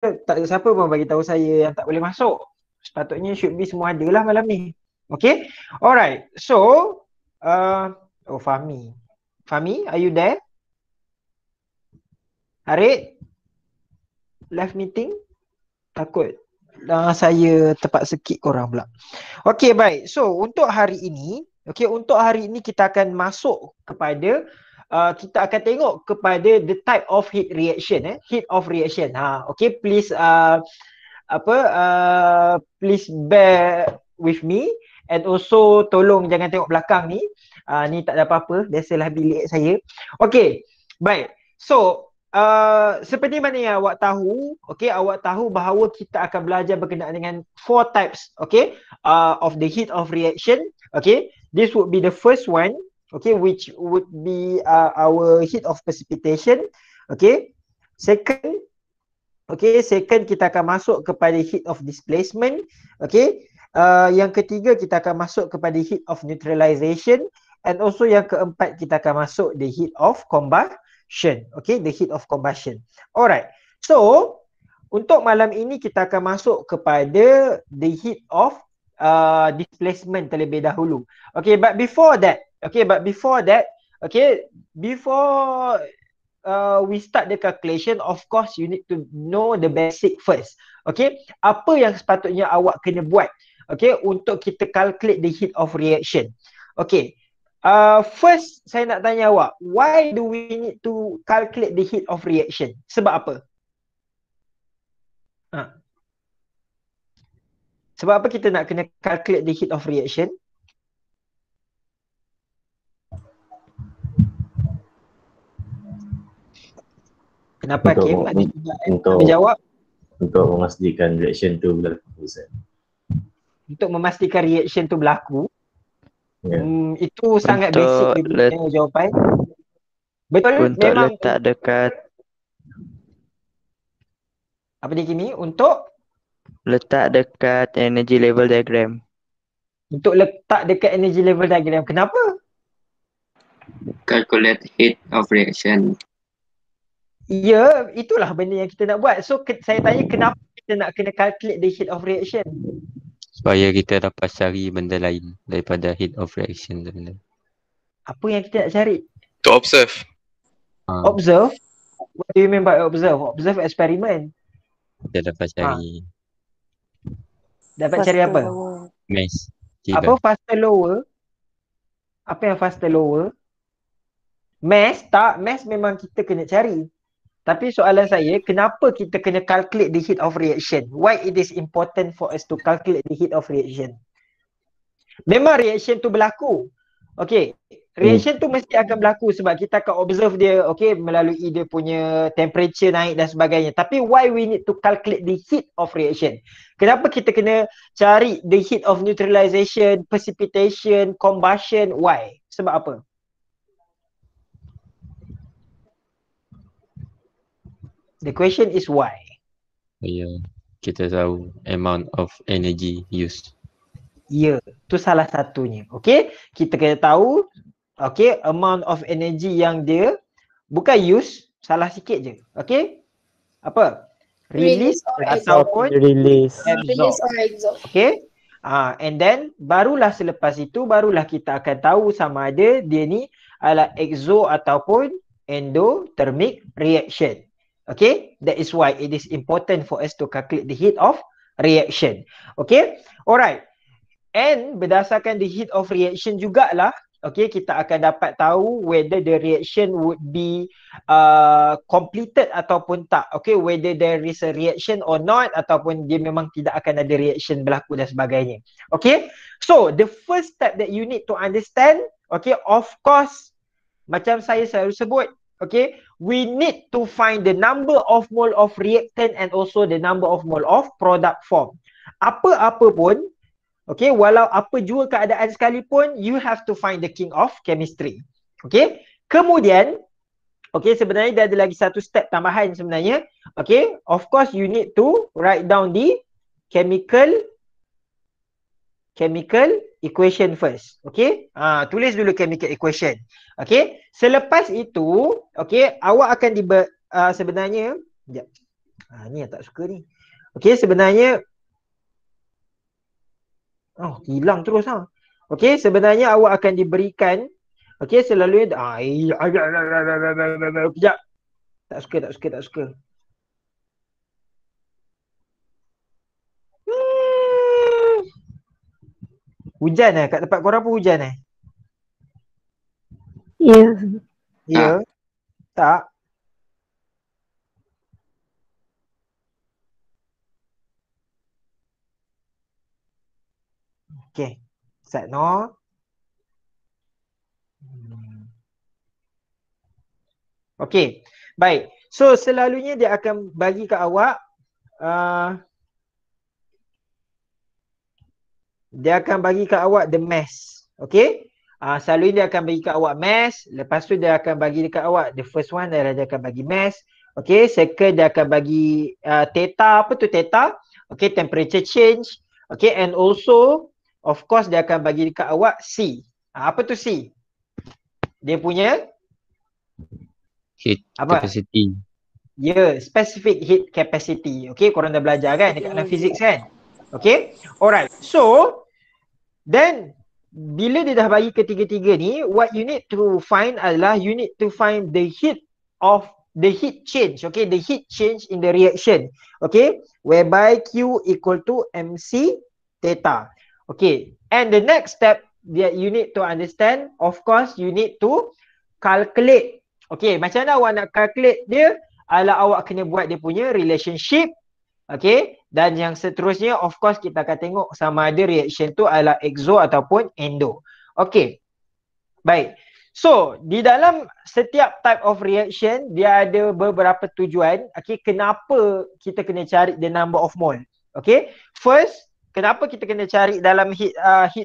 tak ada siapa pun bagi tahu saya yang tak boleh masuk. Sepatutnya should be semua ada lah malam ni. Okay. Alright. So, Fahmi. Fahmi, are you there? Harid? Left meeting? Takut saya terpaksa kick korang pula. Okay, baik. So, untuk hari ini, kita akan masuk kepada kita akan tengok kepada the type of heat reaction. Heat of reaction. Okay, please please bear with me, and also tolong jangan tengok belakang ni. Ni tak ada apa-apa, biasalah bilik saya. Okay, baik. So, seperti mana yang awak tahu, awak tahu bahawa kita akan belajar berkenaan dengan 4 types, of the heat of reaction. This would be the first one, which would be our heat of precipitation. Second, second kita akan masuk kepada heat of displacement. Yang ketiga kita akan masuk kepada heat of neutralization, and also yang keempat kita akan masuk the heat of combustion. The heat of combustion. Alright. So, untuk malam ini kita akan masuk kepada the heat of displacement terlebih dahulu. But before that, before we start the calculation, of course you need to know the basic first. Apa yang sepatutnya awak kena buat untuk kita calculate the heat of reaction. First saya nak tanya awak, why do we need to calculate the heat of reaction? Sebab apa? Sebab apa kita nak kena calculate the heat of reaction? Kenapa Kim? Untuk menjawab? Untuk memastikan reaction tu berlaku. Untuk memastikan reaction tu berlaku. Itu sangat untuk basic jawapan. Betul, untuk memang letak dekat apa dia Kimi? Untuk letak dekat energy level diagram. Untuk letak dekat energy level diagram. Kenapa? Calculate heat of reaction. Ya, itulah benda yang kita nak buat. So saya tanya kenapa kita nak kena calculate the heat of reaction? Supaya kita dapat cari benda lain daripada heat of reaction tu benda. Apa yang kita nak cari? To observe. Observe? What do you mean by observe? Observe experiment. Kita dapat cari Dapat cari apa? mass. Apa faster lower? Apa yang faster lower? Mass tak, mass memang kita kena cari. Tapi soalan saya, kenapa kita kena calculate the heat of reaction? Why it is important for us to calculate the heat of reaction? Memang reaction tu berlaku. Reaction tu mesti akan berlaku sebab kita akan observe dia, melalui dia punya temperature naik dan sebagainya. Tapi why we need to calculate the heat of reaction? Kenapa kita kena cari the heat of neutralization, precipitation, combustion? Why? Sebab apa? The question is why? Kita tahu amount of energy used. Ya, tu salah satunya. Kita kena tahu amount of energy yang dia bukan use, salah sikit je. Apa? Release ataupun absorb. And then barulah selepas itu barulah kita akan tahu sama ada dia ni adalah exo ataupun endothermic reaction. That is why it is important for us to calculate the heat of reaction. Alright. And berdasarkan the heat of reaction jugalah, kita akan dapat tahu whether the reaction would be completed ataupun tak. Whether there is a reaction or not, ataupun dia memang tidak akan ada reaction berlaku dan sebagainya. So the first step that you need to understand, of course, macam saya selalu sebut, we need to find the number of mole of reactant and also the number of mole of product form. Apa-apa pun, walau apa jua keadaan sekalipun, you have to find the king of chemistry. Kemudian, sebenarnya dia ada lagi satu step tambahan sebenarnya. Of course you need to write down the chemical equation first. Tulis dulu chemical equation. Selepas itu, awak akan sebenarnya, Ni yang tak suka ni. Okey, sebenarnya hilang terus ha. Okey, sebenarnya awak akan diberikan selalunya kejap. Tak suka. Hujan kat tempat korang pun hujan Ya. Ya. Tak. Okey. Set no. Okey. Baik. So selalunya dia akan bagi ke awak the mass. Okey? Selalunya dia akan bagi ke awak mass, lepas tu dia akan bagi dekat awak the first one adalah dia akan bagi mass. Okey, second dia akan bagi theta, apa tu theta? Okey, temperature change. Okey, and also of course dia akan bagi dekat awak C. Apa tu C? Dia punya Heat apa? capacity. Specific heat capacity. Okey, korang dah belajar kan dekat dalam physics kan? Okey. Alright. So then bila dia dah bagi ketiga-tiga ni, what you need to find adalah you need to find the heat change. Okay, the heat change in the reaction. Okay, whereby Q equal to MC theta. Okay, and the next step that you need to understand, of course, you need to calculate. Okay, macam mana awak nak calculate dia? Adalah awak kena buat dia punya relationship. Okay, dan yang seterusnya of course kita akan tengok sama ada reaction tu adalah exo ataupun endo. Okay, baik. So di dalam setiap type of reaction dia ada beberapa tujuan. Okay, kenapa kita kena cari the number of mole? Okay, first, kenapa kita kena cari dalam heat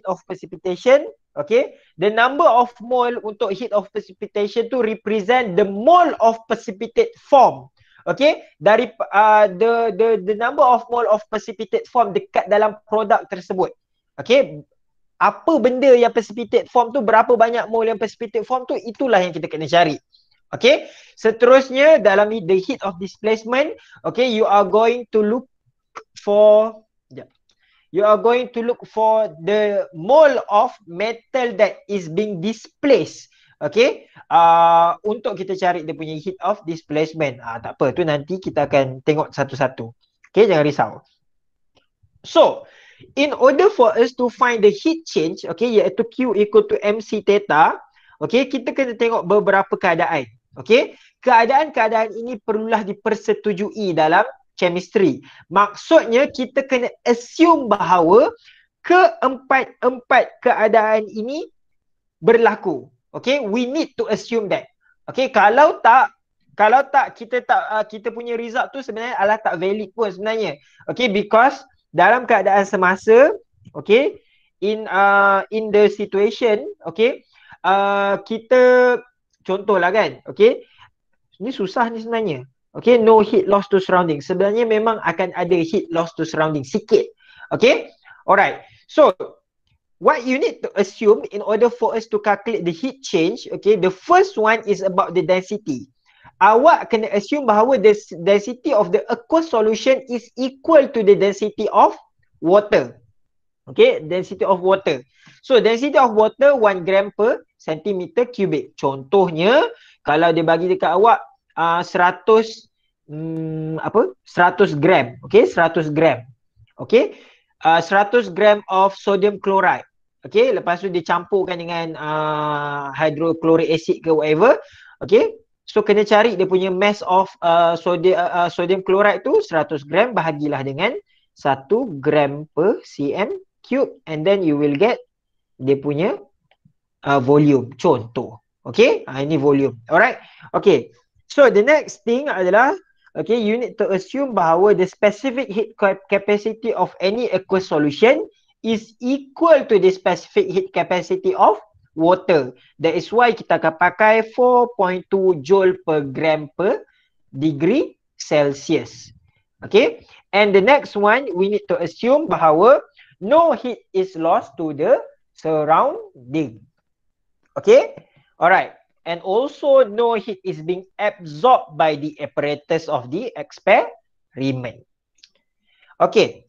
of precipitation? Okay, the number of mole untuk heat of precipitation tu represent the mole of precipitate form. Okay, dari the number of mole of precipitate form dekat dalam produk tersebut. Okay, apa benda yang precipitate form tu, berapa banyak mole yang precipitate form tu, itulah yang kita kena cari. Okay, seterusnya dalam the heat of displacement, okay, you are going to look for the mole of metal that is being displaced. Okay, untuk kita cari dia punya heat of displacement. Tak apa, tu nanti kita akan tengok satu-satu. Okay, jangan risau. So, in order for us to find the heat change, okay, iaitu Q equal to MC theta, okay, kita kena tengok beberapa keadaan. Okay, keadaan-keadaan ini perlulah dipersetujui dalam chemistry. Maksudnya kita kena assume bahawa keempat-empat keadaan ini berlaku. Okay, we need to assume that. Okay, kalau tak kita punya result tu sebenarnya adalah tak valid pun sebenarnya. Okay, because dalam keadaan semasa, okay, in the situation, okay, kita contohlah kan, okay, ni susah ni sebenarnya. Okay, no heat loss to surrounding. Sebenarnya memang akan ada heat loss to surrounding sikit. Okay, alright. So what you need to assume in order for us to calculate the heat change, okay, the first one is about the density. Awak kena assume bahawa the density of the aqueous solution is equal to the density of water. Okay, density of water. So density of water 1 gram per centimeter cubic. Contohnya, kalau dia bagi dekat awak 100 gram. Okay, 100 gram. Okay, 100 gram of sodium chloride. Okay, lepas tu dicampurkan dengan hydrochloric acid ke whatever. Okay, so kena cari dia punya mass of sodium chloride tu 100 gram bahagilah dengan 1 gram per cm cube, and then you will get dia punya volume. Contoh. Okay, ini volume. Alright. Okay, so the next thing adalah, okay, you need to assume bahawa the specific heat capacity of any aqueous solution is equal to the specific heat capacity of water. That is why kita akan pakai 4.2 joule per gram per degree Celsius. Okay, and the next one we need to assume bahawa no heat is lost to the surrounding. Okay, alright. And also no heat is being absorbed by the apparatus of the remain. Okay.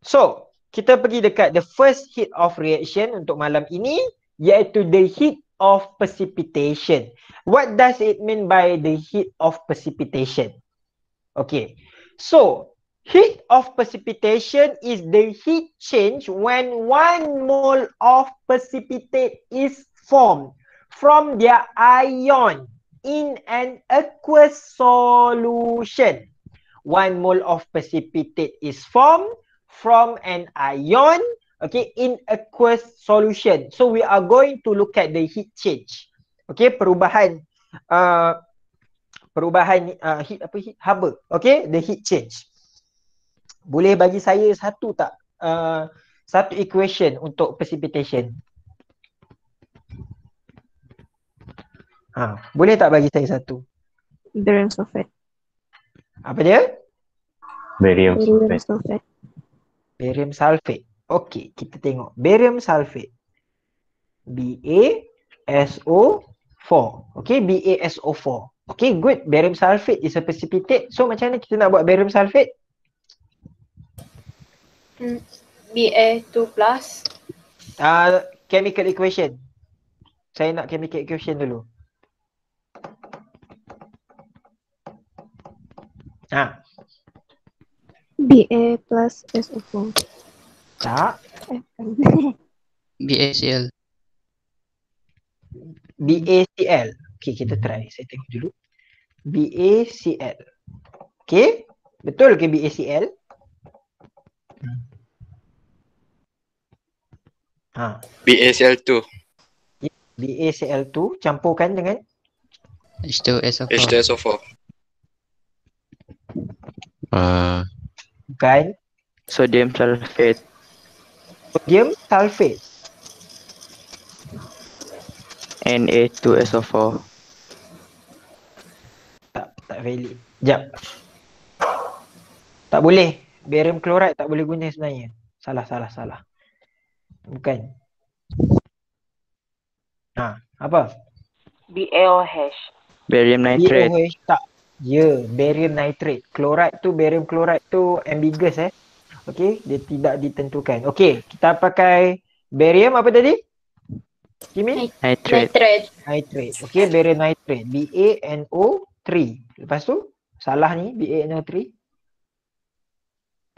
So, kita pergi dekat the first heat of reaction untuk malam ini, iaitu the heat of precipitation. What does it mean by the heat of precipitation? Okay. So, heat of precipitation is the heat change when 1 mole of precipitate is formed from their ion in an aqueous solution. 1 mole of precipitate is formed from an ion, okay, in aqueous solution. So we are going to look at the heat change. Okay, perubahan heat haba. Okay, the heat change. Boleh bagi saya satu tak? Satu equation untuk precipitation. Boleh tak bagi saya satu? Barium sulfate. Apa dia? Barium Barium sulfate. sulfate. Barium sulfate. Okey, kita tengok. Barium sulfate. BaSO4. Okey, BaSO4. Okey, good. Barium sulfate is a precipitate. So macam mana kita nak buat barium sulfate? Ba2 plus. Chemical equation. Saya nak chemical equation dulu. Ba plus SO4. Tak. BACL. BaCl. Okey, kita try. Saya tengok dulu. BaCl. Okey. Betul ke BaCl? BaCl2. BaCl2 campurkan dengan H2SO4. H2SO4. bukan Sodium sulfate. sodium sulfate. Na2SO4. Tak valid. Sekejap. Tak boleh. Barium chloride tak boleh guna sebenarnya. Salah. Bukan. Apa? BaOH. Barium nitrate. BaOH tak. Ya, barium nitrate. Chloride tu, barium chloride tu ambiguous Okey, dia tidak ditentukan. Okey, kita pakai barium apa tadi? Kimi? Nitrate. Nitrate. Okey, barium nitrate. BaNO3. Lepas tu, salah ni BaNO3.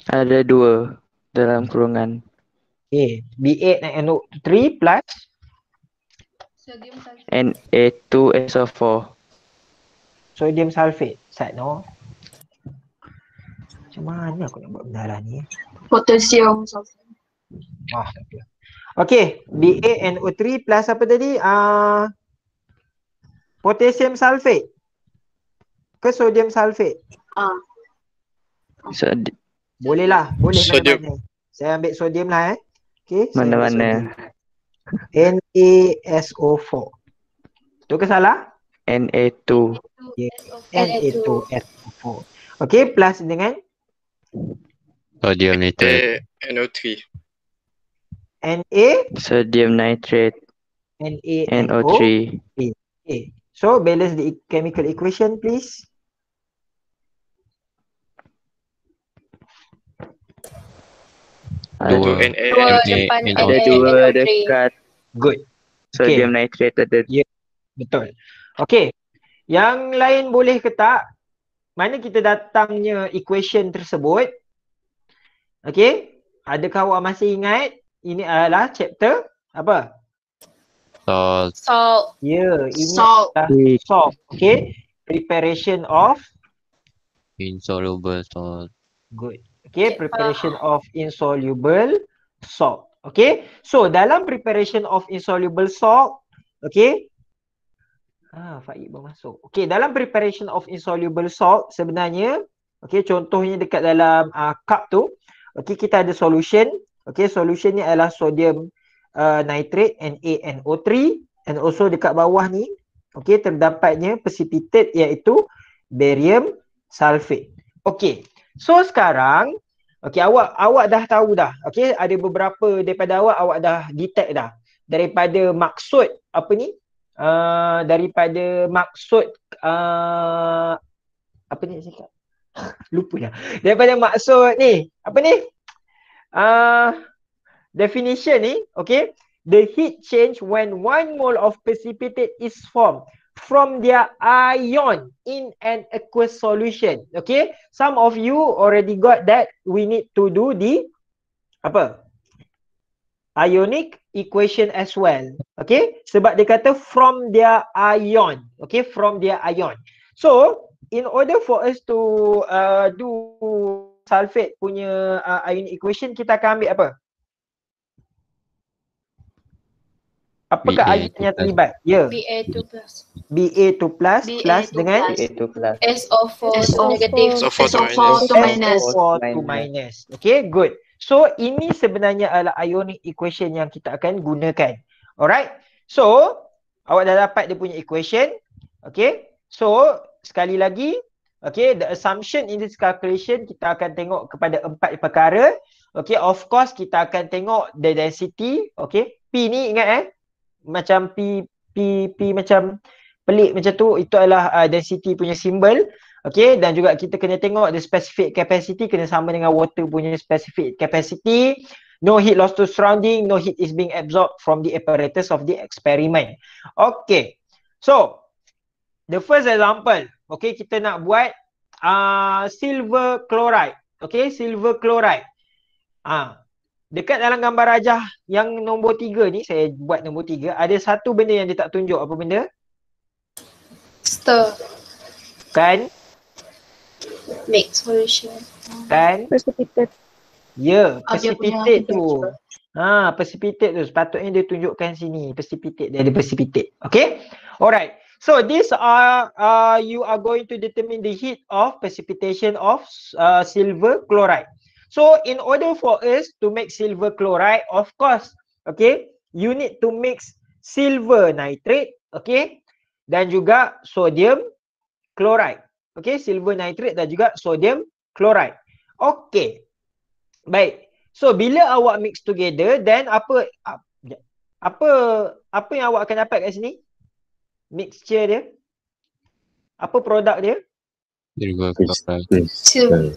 Ada 2 dalam kurungan. Okey, BaNO3 plus Na2SO4. sodium sulfate. No. Macam mana aku nak buat benda lah ni? Potassium sulfate. Tak apa. Okey, BaNO3 plus apa tadi? Potassium sulfate ke sodium sulfate? Boleh lah, boleh Sodium. mana-mana. Saya ambil sodium lah Okey, saya ambil Mana-mana. sodium. NaSO4. Betul ke salah? Na2. Na2SO4. Okey, plus dengan Sodium nitrate. NO3. Na Sodium nitrate. NaNO. NO3. Okay. So balance the chemical equation please. Dua. Dua depan Ada 2 dekat Good. sodium nitrate ada. Betul. Okey. Yang lain boleh ke tak? Mana kita datangnya equation tersebut? Okey. Adakah awak masih ingat? Ini adalah chapter apa? Salt. Salt. Ya, ini Salt. adalah salt. Okey. Preparation of Insoluble salt. good. Okay, preparation of insoluble salt. Okay, so dalam preparation of insoluble salt, okay. Faik baru masuk. Okay, dalam preparation of insoluble salt sebenarnya, okay, contohnya dekat dalam cup tu, okay, kita ada solution. Okay, solution ni adalah sodium nitrate NaNO3, and also dekat bawah ni, okay, terdapatnya precipitate iaitu barium sulfate. Okay. So sekarang, okay, awak dah tahu dah. Okay, ada beberapa daripada awak dah detect dah. Daripada maksud apa ni? Daripada maksud apa ni cakap? lupa dah. Daripada maksud ni, apa ni? Definition ni, okay. The heat change when 1 mole of precipitate is formed from their ion in an aqueous solution. Okay. Some of you already got that. We need to do the apa? Ionic equation as well. Okay. Sebab dia kata from their ion. Okay. From their ion. So, in order for us to do sulfate punya ionic equation, kita akan ambil apa? Apakah ion yang terlibat? Ya. Ba2 plus. Ba2 plus plus dengan Ba2 plus. SO4 negative. SO4 to minus. SO4 to minus. Okay, good. So, ini sebenarnya adalah ionic equation yang kita akan gunakan. Alright. So, awak dah dapat dia punya equation. Okay. So, sekali lagi, okay, the assumption in this calculation, kita akan tengok kepada 4 perkara. Okay, of course, kita akan tengok the density. Okay, P ni ingat macam P macam pelik macam tu, itu adalah density punya symbol. Okay, dan juga kita kena tengok the specific capacity kena sama dengan water punya specific capacity. No heat loss to surrounding, no heat is being absorbed from the apparatus of the experiment. Okay, so the first example, okay, kita nak buat silver chloride. Okay, silver chloride. Dekat dalam gambar rajah yang nombor 3 ni, saya buat nombor 3, ada satu benda yang dia tak tunjuk. Apa benda? Stir. Kan? Mix solution. Kan? Precipitate. Ya, Dia punya precipitate tu. temperature. Precipitate tu. Sepatutnya dia tunjukkan sini. Precipitate. Dia ada precipitate. Okay? Alright. So, these are, you are going to determine the heat of precipitation of silver chloride. So, in order for us to make silver chloride, of course, okay, you need to mix silver nitrate, okay, dan juga sodium chloride. Okay, silver nitrate dan juga sodium chloride. Okay. Baik. So, bila awak mix together, then apa yang awak akan dapat kat sini? Mixture dia. Apa produk dia? Silver chloride. Silver.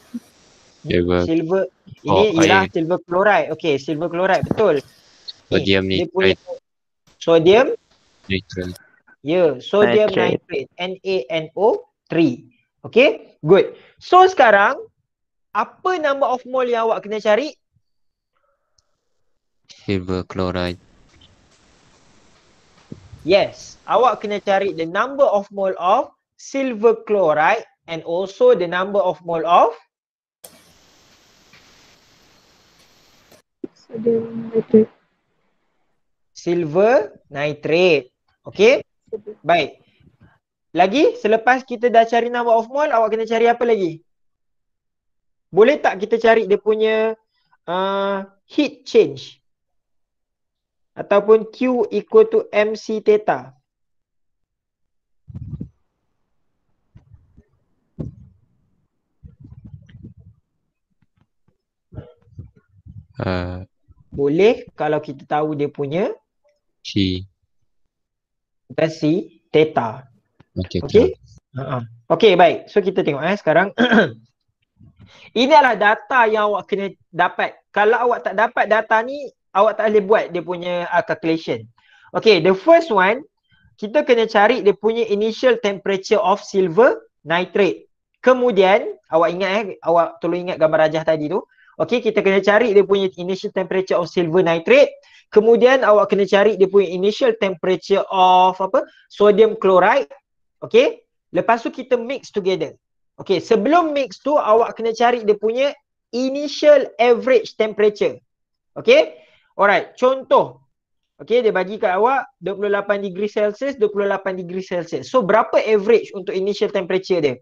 Silver. Ini ialah silver chloride. Okay, silver chloride, betul. Sodium nitrate. Sodium Nitrate. ya, sodium nitrate. NaNO3. Okay, good. So sekarang, apa number of mole yang awak kena cari? Silver chloride. Yes, awak kena cari the number of mole of silver chloride and also the number of mole of Sodium nitrate. silver nitrate. Okay, baik. Lagi, selepas kita dah cari number of mole, awak kena cari apa lagi? Boleh tak kita cari dia punya heat change? Ataupun Q equal to MC theta. Boleh kalau kita tahu dia punya C. C theta. Okay. Okay, baik. So kita tengok sekarang. Ini adalah data yang awak kena dapat. Kalau awak tak dapat data ni, awak tak boleh buat dia punya calculation. Okay, the first one, kita kena cari dia punya initial temperature of silver nitrate. Kemudian, awak ingat awak tolong ingat gambar rajah tadi tu. Okay, kita kena cari dia punya initial temperature of silver nitrate. Kemudian awak kena cari dia punya initial temperature of sodium chloride. Okay, lepas tu kita mix together. Okay, sebelum mix tu awak kena cari dia punya initial average temperature. Okay, alright, contoh. Okay, dia bagi kat awak 28 degree Celsius, 28 degree Celsius. So, berapa average untuk initial temperature dia?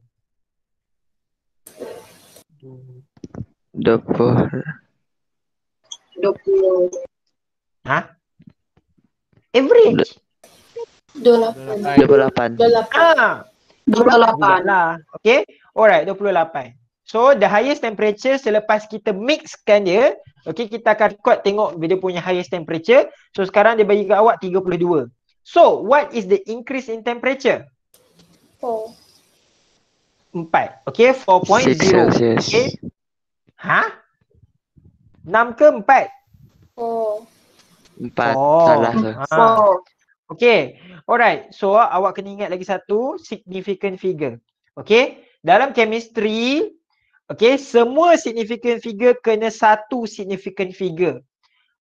20. Average? 28. 28. lah. Okay, alright, 28. So, the highest temperature selepas kita mixkan dia, okay, kita akan record tengok dia punya highest temperature. So, sekarang dia bagi kat awak 32. So, what is the increase in temperature? 4. 4. Okey, 4.0. 6 Celsius. Okey. Ha? 6 ke 4? 4. 4. Oh. Salah tu. Okey. Alright. So awak kena ingat lagi satu significant figure. Okey. Dalam chemistry, okey, semua significant figure kena satu significant figure.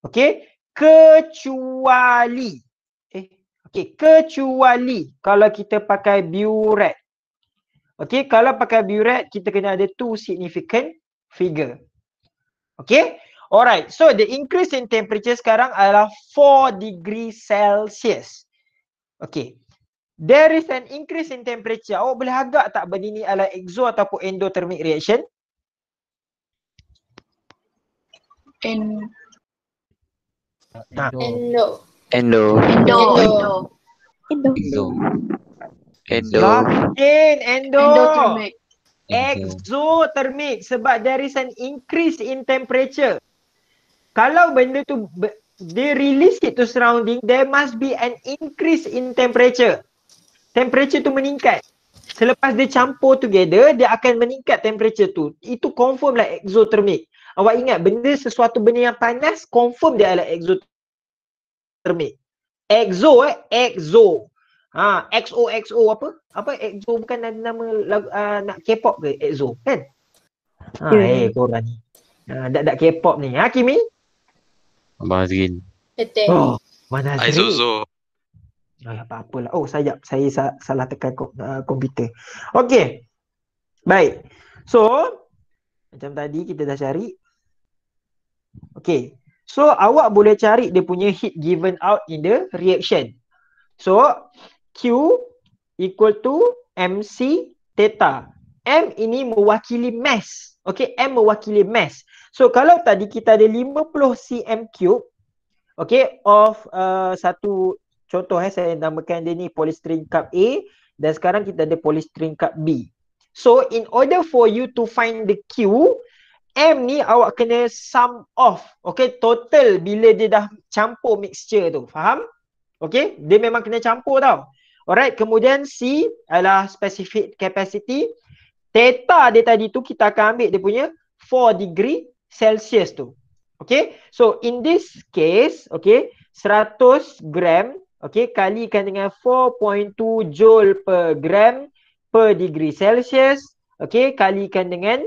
Okey. Kecuali kecuali kalau kita pakai burette. Okey, kalau pakai burette kita kena ada two significant figure. Okey? Alright, so the increase in temperature sekarang adalah 4 degrees Celsius. Okay. There is an increase in temperature. Awak boleh agak tak benda ni adalah exo ataupun endothermic reaction? Endo. Endo. Lock in endo. Endothermic. Exothermic sebab there is an increase in temperature. Kalau benda tu dia release it to surrounding, there must be an increase in temperature. Temperature tu meningkat. Selepas dia campur together, dia akan meningkat temperature tu. Itu confirm lah exothermic. Awak ingat sesuatu benda yang panas, confirm dia adalah exothermic. Exo. XOXO apa? Apa exo bukan ada nama nak K-pop ke? Exo kan? Korang ni. Dak K-pop ni. Kimi? Abang Azrin. Betul. Oh, mana Azrin? Isozo. Apa-apalah. Oh, saya salah tekan komputer. Okey. Baik. So, macam tadi kita dah cari. Okey. So, awak boleh cari dia punya heat given out in the reaction. So, Q equal to MC theta. M ini mewakili mass. Okey, M mewakili mass. So, kalau tadi kita ada 50 cm3, okey, of satu contoh saya namakan dia ni polystyrene cup A dan sekarang kita ada polystyrene cup B. So, in order for you to find the Q, M ni awak kena sum off. Okey, total bila dia dah campur mixture tu. Faham? Okey, dia memang kena campur tau. Alright, kemudian C adalah specific capacity. Theta dia tadi tu kita akan ambil dia punya 4 degree Celsius tu. Okay, so in this case, okay, 100 gram, okay, kalikan dengan 4.2 joule per gram per degree Celsius, okay, kalikan dengan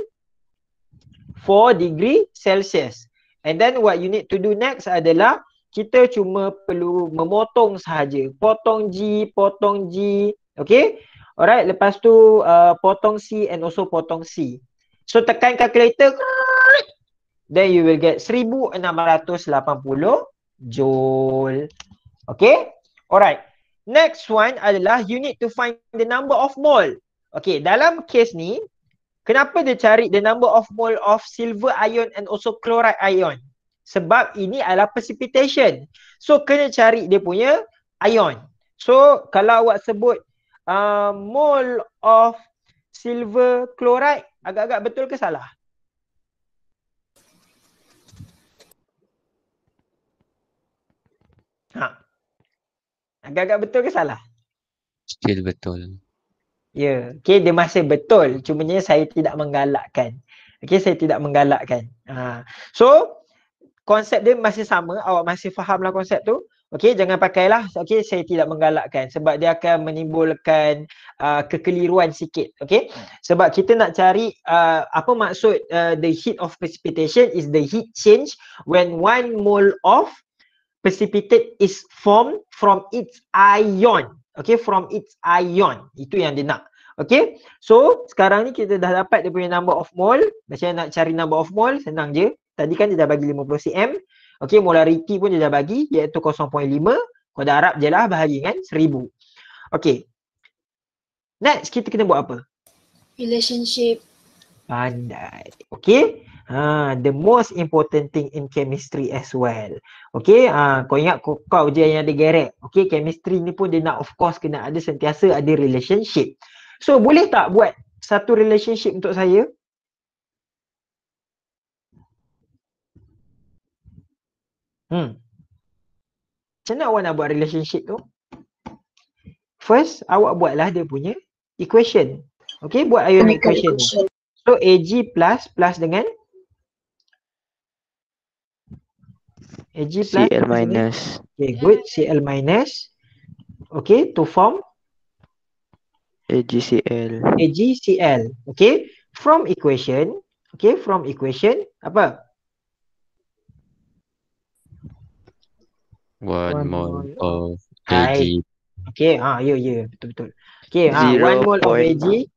4 degree Celsius. And then what you need to do next adalah kita cuma perlu memotong sahaja. Potong G, okay. Alright, lepas tu potong C and also potong C. So tekan calculator, then you will get 1680 joule. Okay? Alright. Next one adalah you need to find the number of mole. Okay, dalam case ni, kenapa dia cari the number of mole of silver ion and also chloride ion? Sebab ini adalah precipitation. So kena cari dia punya ion. So kalau awak sebut mole of silver chloride, agak-agak betul ke salah? Agak-agak betul ke salah? Still betul. Ya, okay, dia masih betul. Cumanya saya tidak menggalakkan. Okay, saya tidak menggalakkan. So, konsep dia masih sama. Awak masih fahamlah konsep tu. Okay, jangan pakailah. Okay, saya tidak menggalakkan. Sebab dia akan menimbulkan kekeliruan sikit. Okay, sebab kita nak cari apa maksud the heat of precipitation is the heat change when 1 mole of precipitate is formed from its ion. Okay, from its ion. Itu yang dia nak. Okay, so sekarang ni kita dah dapat dia punya number of mole. Macam nak cari number of mole, senang je. Tadi kan dia dah bagi 50 cm. Okay, molarity pun dia dah bagi, iaitu 0.5. Kau dah harap je lah bahagi kan, 1000. Okay. Next, kita kena buat apa? Relationship. Pandai. Okay. The most important thing in chemistry as well. Okay, kau ingat kau je yang ada geret. Okay, chemistry ni pun dia nak of course kena ada sentiasa ada relationship. So, boleh tak buat satu relationship untuk saya? Macam mana awak nak buat relationship tu? First, awak buatlah dia punya equation. Okay, buat ionic Chemical equation ni. equation. So Ag plus dengan Ag plus Cl dengan minus. okay, good. Cl minus. Okay, to form AgCl. AgCl. Okay, from equation. Okay, from equation apa? 1 mole of Hai. Ag. Okay, ya, betul. Okay, 1 mole of Ag.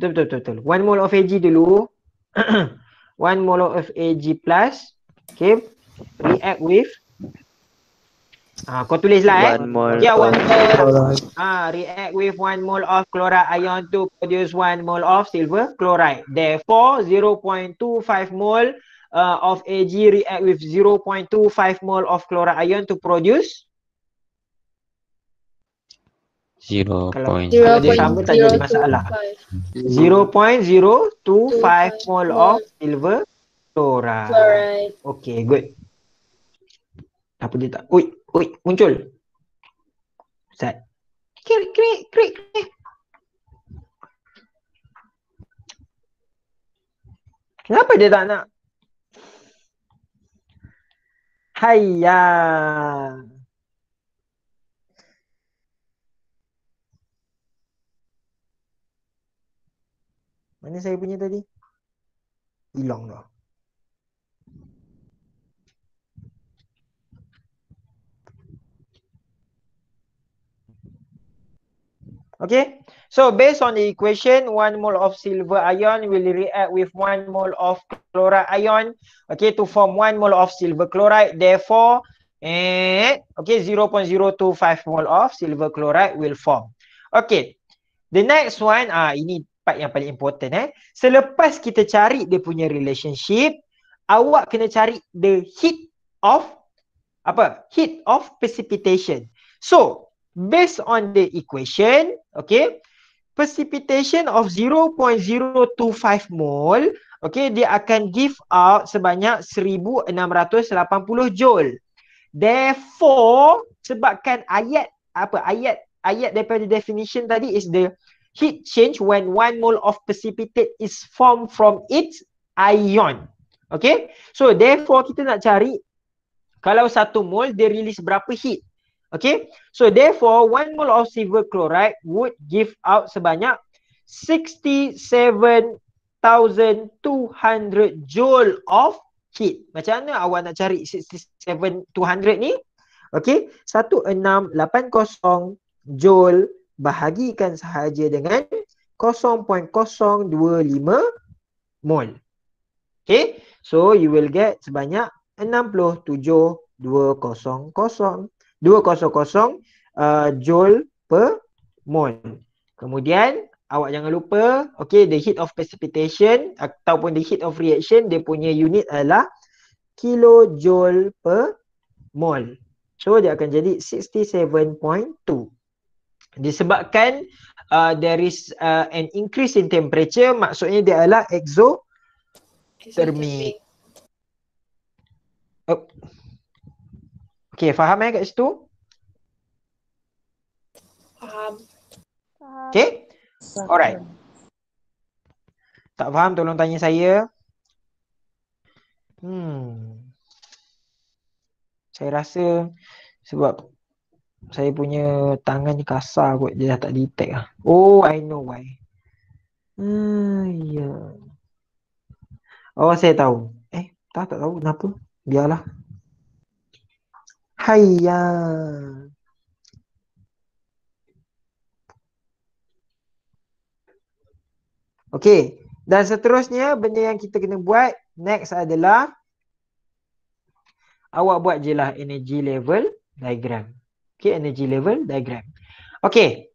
Betul. 1 mole of Ag dulu. 1 mole of Ag plus. Okay, react with. Kau tulislah 1 mole Okay, awak of react with 1 mole of chloride ion to produce 1 mole of silver chloride. Therefore, 0.25 mole of Ag react with 0.25 mole of chloride ion to produce 0. kalau dia sama tak jadi masalah. 0.025 mole of silver chloride. Okay, good. Apa dia tak? Oi, muncul. Ustaz. Krik. Kenapa dia tak nak? Hayya. Mana saya punya tadi? Hilang dah. Okay, so based on the equation, 1 mole of silver ion will react with 1 mole of chloride ion, okay, to form 1 mole of silver chloride. Therefore, okay, 0.025 mole of silver chloride will form. Okay, the next one, ini part yang paling important. Selepas kita cari dia punya relationship, awak kena cari the heat of heat of precipitation. So, based on the equation, okay, precipitation of 0.025 mole, okay, dia akan give out sebanyak 1680 joule. Therefore, sebabkan ayat daripada definition tadi is the heat change when 1 mole of precipitate is formed from its ion. Okay, so therefore kita nak cari kalau 1 mole dia release berapa heat. Okay, so therefore 1 mole of silver chloride would give out sebanyak 67,200 joule of heat. Macam mana awak nak cari 67,200 ni? Okay, 1680 joule bahagikan sahaja dengan 0.025 mole. Okay, so you will get sebanyak 67,200 joule per mole. Kemudian awak jangan lupa, okay, the heat of precipitation ataupun the heat of reaction, dia punya unit adalah kilojoule per mole. So dia akan jadi 67.2. Disebabkan there is an increase in temperature, maksudnya dia adalah exothermic. Okay, faham kat situ? Faham. Okay? Alright. Tak faham tolong tanya saya. Saya rasa sebab saya punya tangan ni kasar kot, dia dah tak detect lah. Oh, I know why. Ya. Oh, saya tahu. Tak tahu kenapa. Biarlah. Hayya. Okey, dan seterusnya benda yang kita kena buat next adalah awak buat je lah energy level diagram. Okey, energy level diagram. Okey.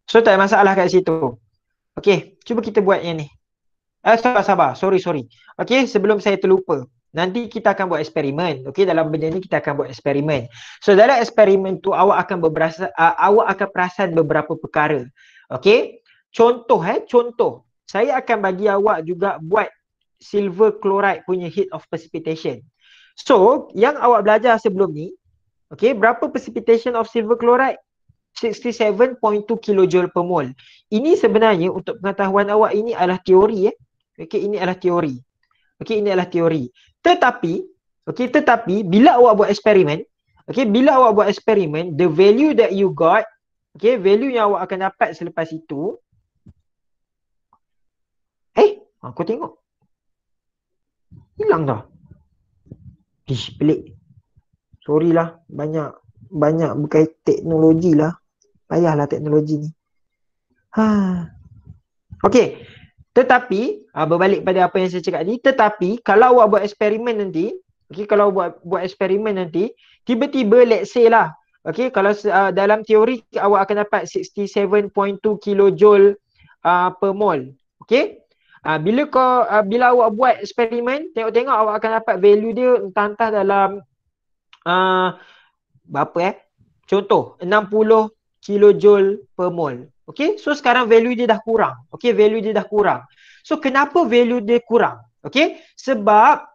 So tak ada masalah kat situ. Okey, cuba kita buat yang ni. Sabar. Sorry. Okey, sebelum saya terlupa. Nanti kita akan buat eksperimen. Okey, dalam benda ni kita akan buat eksperimen. So dalam eksperimen tu awak akan perasan beberapa perkara. Okey. Contoh. Saya akan bagi awak juga buat silver chloride punya heat of precipitation. So, yang awak belajar sebelum ni, okey, berapa precipitation of silver chloride? 67.2 kilojoule per mol. Ini sebenarnya untuk pengetahuan awak, ini adalah teori Okey, ini adalah teori. Okey, ini adalah teori. Tetapi bila awak buat eksperimen, bila awak buat eksperimen, the value that you got, value yang awak akan dapat selepas itu, aku tengok. Hilang dah. Pelik. Sorry lah, banyak berkait teknologi lah. Payahlah teknologi ni. Okey. Tetapi berbalik pada apa yang saya cakap tadi, tetapi kalau awak buat eksperimen nanti, kalau buat eksperimen nanti, tiba-tiba let's say lah, kalau dalam teori awak akan dapat 67.2 kilojoule per mol. Bila awak buat eksperimen, tengok-tengok awak akan dapat value dia entah-entah dalam berapa contoh 60 kilojoule per mol. So sekarang value dia dah kurang. Value dia dah kurang. So kenapa value dia kurang? Sebab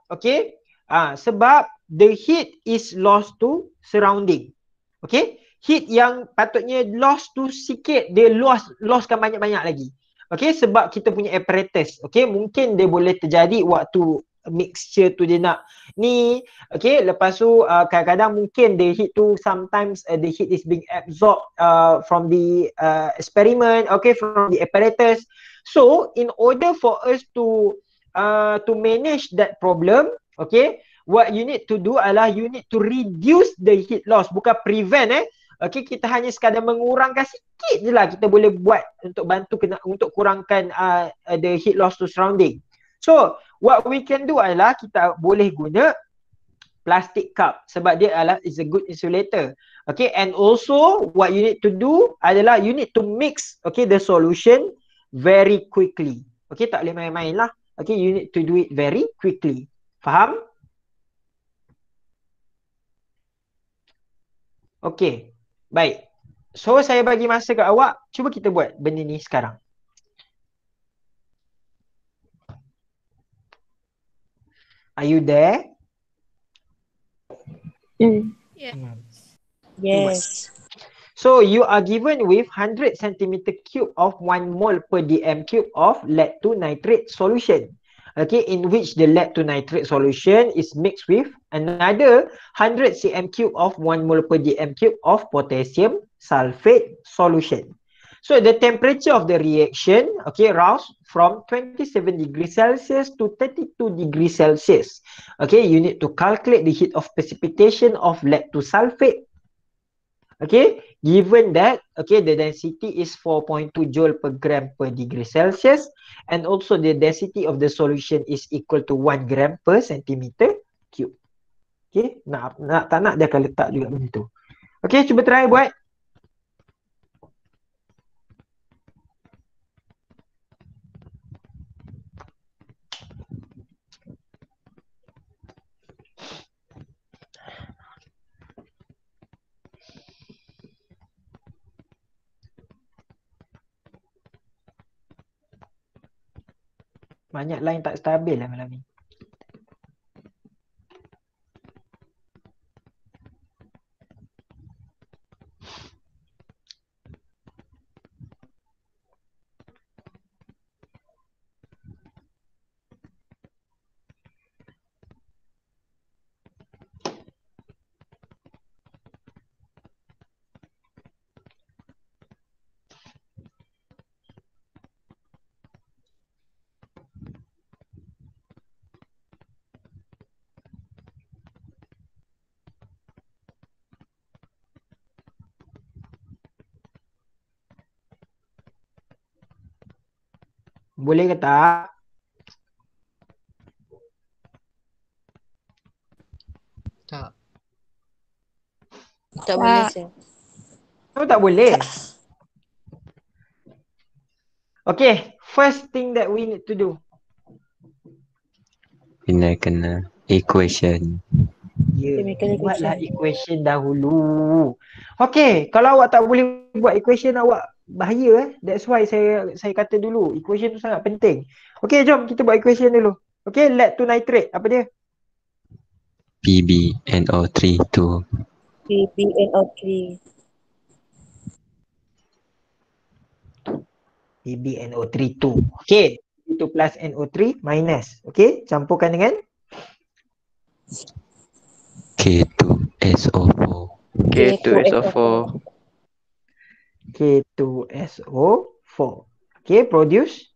sebab the heat is lost to surrounding. Heat yang patutnya lost tu sikit, dia lostkan banyak-banyak lagi. Sebab kita punya apparatus. Mungkin dia boleh terjadi waktu mixture tu dia nak ni, lepas tu kadang-kadang mungkin the heat tu sometimes the heat is being absorbed from the experiment, from the apparatus. So in order for us to manage that problem, what you need to do adalah you need to reduce the heat loss, bukan prevent. Kita hanya sekadar mengurangkan sikit je lah kita boleh buat untuk bantu untuk kurangkan the heat loss to surrounding. So what we can do adalah kita boleh guna plastic cup sebab dia is a good insulator. And also what you need to do adalah you need to mix the solution very quickly. Tak boleh main-main lah. You need to do it very quickly. Faham? Baik. So saya bagi masa kat awak, cuba kita buat benda ni sekarang. Are you there? Yes. So you are given with 100 cm³ of 1 mole per dm³ of lead to nitrate solution. In which the lead to nitrate solution is mixed with another 100 cm³ of 1 mole per dm³ of potassium sulfate solution. So the temperature of the reaction rose from 27 degrees Celsius to 32 degrees Celsius. You need to calculate the heat of precipitation of lead to sulfate. Given that the density is 4.2 joule per gram per degree Celsius, and also the density of the solution is equal to 1 gram per centimeter cube. Tak nak dia akan letak juga benda tu. Cuba try buat. Banyak line tak stabil lah malam ni. Boleh ke tak? Tak. Tak boleh, sir. Oh, tak boleh. First thing that we need to do. Kena equation. Buatlah equation dahulu. Kalau awak tak boleh buat equation, awak bahaya. That's why saya kata dulu equation tu sangat penting. Jom kita buat equation dulu. Lead to nitrate, apa dia? PbNO3 to PbNO3. PbNO3 2. Okey, PB2 plus NO3 minus. Okey, campurkan dengan K2SO4. K2SO4. K2SO4. Okey, produce.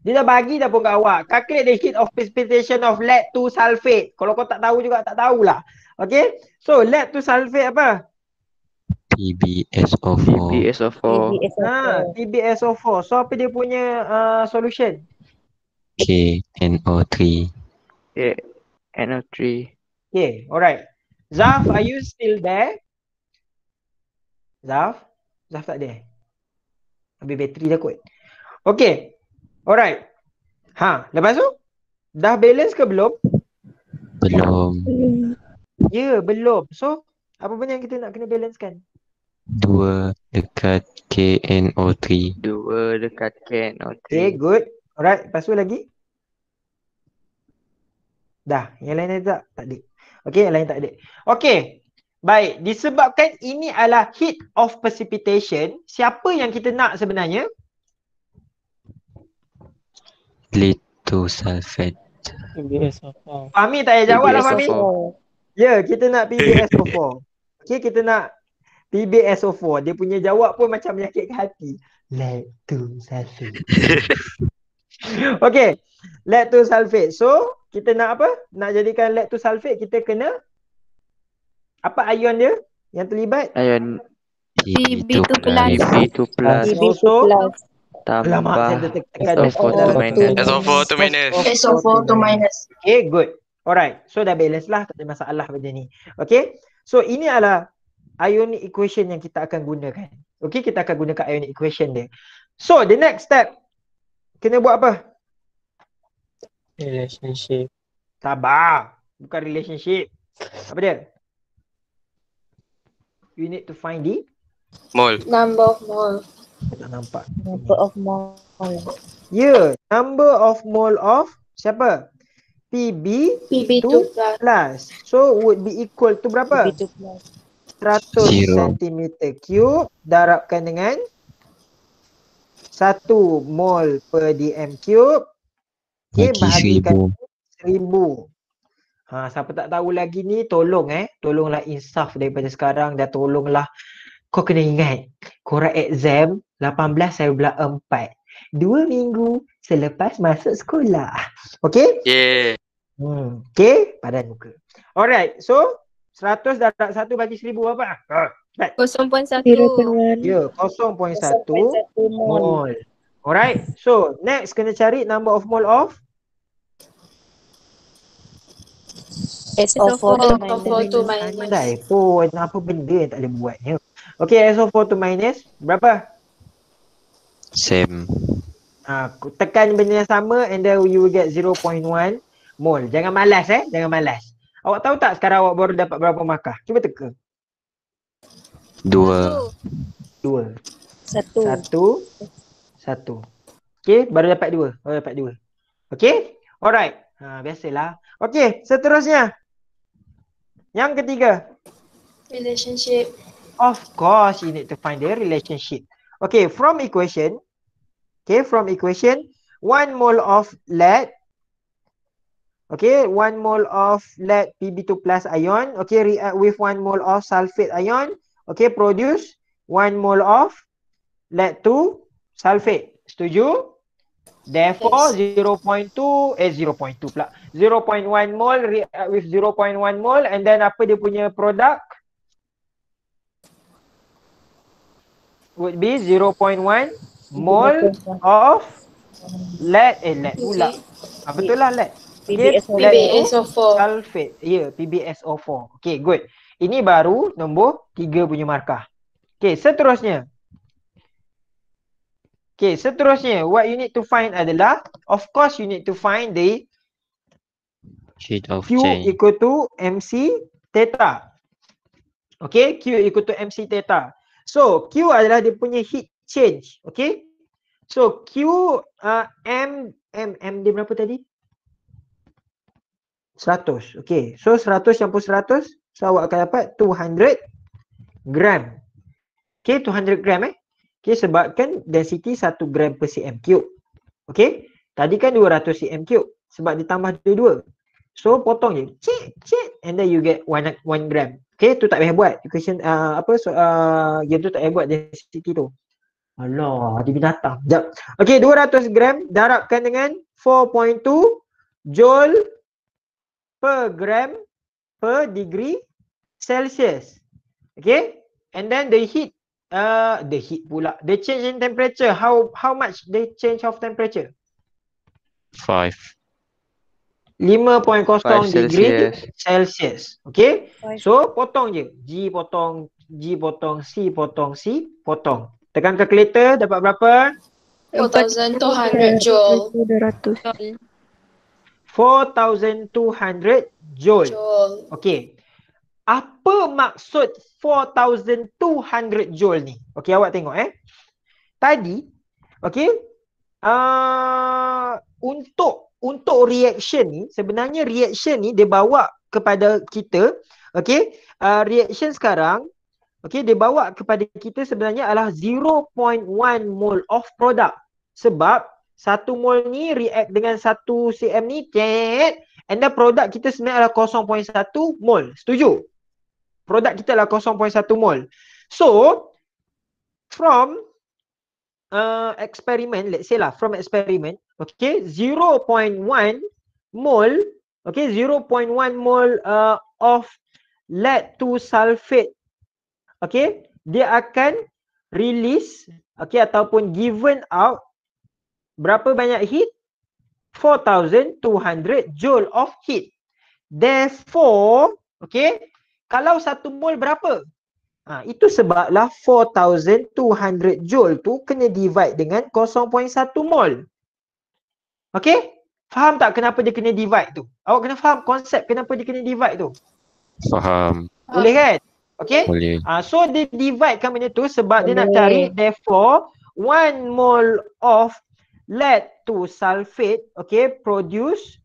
Dia dah bagi dah pun kat awak. Calculate the heat of precipitation of lead 2 sulfate. Kalau kau tak tahu juga tak tahulah. Okey. So lead 2 sulfate apa? PbSO4. PbSO4. PbSO4. So apa dia punya solution? KNO3. NO3. Okay, alright. Zaf, are you still there? Zaf? Zaf tak ada? Habis bateri dah kot. Okay. Alright. Lepas tu? Dah balance ke belum? Belum. Ya, belum. So, apa benda yang kita nak kena balancekan? 2 dekat KNO3. 2 dekat KNO3. Okay, good. Alright, lepas tu lagi? Dah, yang lain ada tak? Tak ada. Okay, yang lain tak ada. Okay, baik. Disebabkan ini adalah heat of precipitation, siapa yang kita nak sebenarnya? Lead to sulfate. Fahmi tak payah jawab lah Fahmi. Ya, kita nak PbSO4. Okay, kita nak PbSO4. Dia punya jawab pun macam menyakitkan hati. Lead to sulfate. Okay, lead to sulfate. So, kita nak apa? Nak jadikan lead to sulfate, kita kena apa ion dia yang terlibat? Ion PB2 plus. PB2 plus. Also, Tambah SO4 SO4 to minus. SO4 to minus. Okay, good. Alright. So dah balance lah. Tak ada masalah benda ni. Okay. So ini adalah ionic equation yang kita akan gunakan. Okay, kita akan gunakan ionic equation dia. So the next step, kena buat apa? Relationship. Sabar. Bukan relationship. Apa dia? You need to find the Mol. Number of mole. tak nampak. Number of mole. Ya, number of mole of siapa? PB2 PB2 plus. plus. So would be equal to berapa? 100 Zero. cm3 darabkan dengan 1 mol per dm cube. Okay, Bagi bahagikan 1000. 1000. Siapa tak tahu lagi ni, tolonglah insaf daripada sekarang, dah tolonglah. Kau kena ingat, korang exam 18/4. 2 minggu selepas masuk sekolah. Okay? Yeah. Okay, padan muka. Alright, so 100 darab 1 bagi 1000 apa? Cepat. 0.1. Ya, 0.1 mol. Alright, so next kena cari number of mole of SO4 to minus. Andai pun apa benda yang tak boleh buatnya. Okay, SO4 to minus berapa? Same. Tekan benda yang sama and then you will get 0.1 mol. Jangan malas jangan malas. Awak tahu tak sekarang awak baru dapat berapa markah? Cuba teka. 2. 2. Satu. 1. Okay, baru dapat 2. Okay? Alright. Biasalah. Okay, seterusnya. Yang ketiga. Relationship. Of course, you need to find the relationship. Okay, from equation. 1 mole of lead. Okay, 1 mole of lead PB2 plus ion. Okay, react with 1 mole of sulfate ion. Okay, produce 1 mole of lead 2 sulfate. Setuju? Therefore, 0.1 mole react with 0.1 mole and then apa dia punya product? Would be 0.1 mole of lead pula. Betul lah lead. Okay, PbSO4. sulfate. Ya, PbSO4. Okay, good. Ini baru nombor 3 punya markah. Okay, seterusnya. What you need to find adalah, of course you need to find the Heat of Q change. equal to MC theta. Okay, Q equal to MC theta. So, Q adalah dia punya heat change. Okay. So, Q M dia berapa tadi? 100. Okay. So, 100 campur 100. So, awak akan dapat 200 gram. Okay, 200 gram Okay, sebabkan density 1 gram per cm cube. Okay, tadi kan 200 cm cube. Sebab ditambah dua-dua. So potong je. Cik. And then you get 1 gram. Okay, tu tak payah buat. Equation yang tu tak payah buat density tu. Alah, dia binatang. Sekejap. Okay, 200 gram darabkan dengan 4.2 joule per gram per degree Celsius. Okay, and then the heat pula. The change in temperature. How much the change of temperature? 5. 5.0 degree Celsius. Celsius. Okay. Five. So potong je. G potong, C potong. Tekan calculator dapat berapa? 4,200 joule. 200. 4,200 joule. Joule. Okay. Apa maksud 4,200 joule ni? Okay, awak tengok Tadi, okay, untuk reaction ni, sebenarnya reaction ni dia bawa kepada kita, okay, reaction sekarang, okay, dia bawa kepada kita sebenarnya adalah 0.1 mole of product. Sebab 1 mole ni react dengan 1 cm ni, and then produk kita sebenarnya adalah 0.1 mole. Setuju? Produk kita adalah 0.1 mole. So, from experiment, let's say lah, from experiment, okay, 0.1 mole, okay, 0.1 mole of lead to sulfate, okay, dia akan release, okay, ataupun given out berapa banyak heat? 4,200 joule of heat. Therefore, okay, kalau 1 mole berapa? Itu sebablah 4,200 joule tu kena divide dengan 0.1 mole. Okay? Faham tak kenapa dia kena divide tu? Awak kena faham konsep kenapa dia kena divide tu. Faham. Boleh kan? Okay? Boleh. So dia divide kan benda tu sebab dia nak Boleh. cari, therefore 1 mole of lead to sulfate, okay, produce,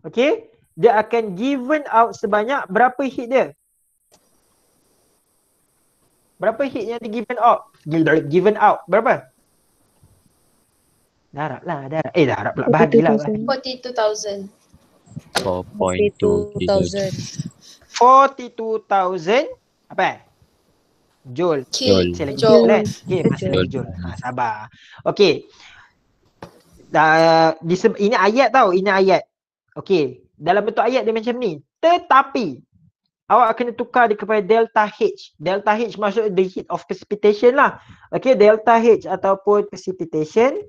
okay, dia akan given out sebanyak berapa heat dia? Berapa heat yang di given out? Given out berapa? Darab lah, darab. Darab pula, bahagilah. 42,000. 4.2 42,000. 42,000 apa? Joule. K. Joule. Joule. Okay, masih Joule. lagi joule. Sabar. Okay. Ini ayat tau, ini ayat. Okay, dalam bentuk ayat dia macam ni. Tetapi awak kena tukar dia kepada delta H. Delta H maksud the heat of precipitation lah. Okay, delta H ataupun precipitation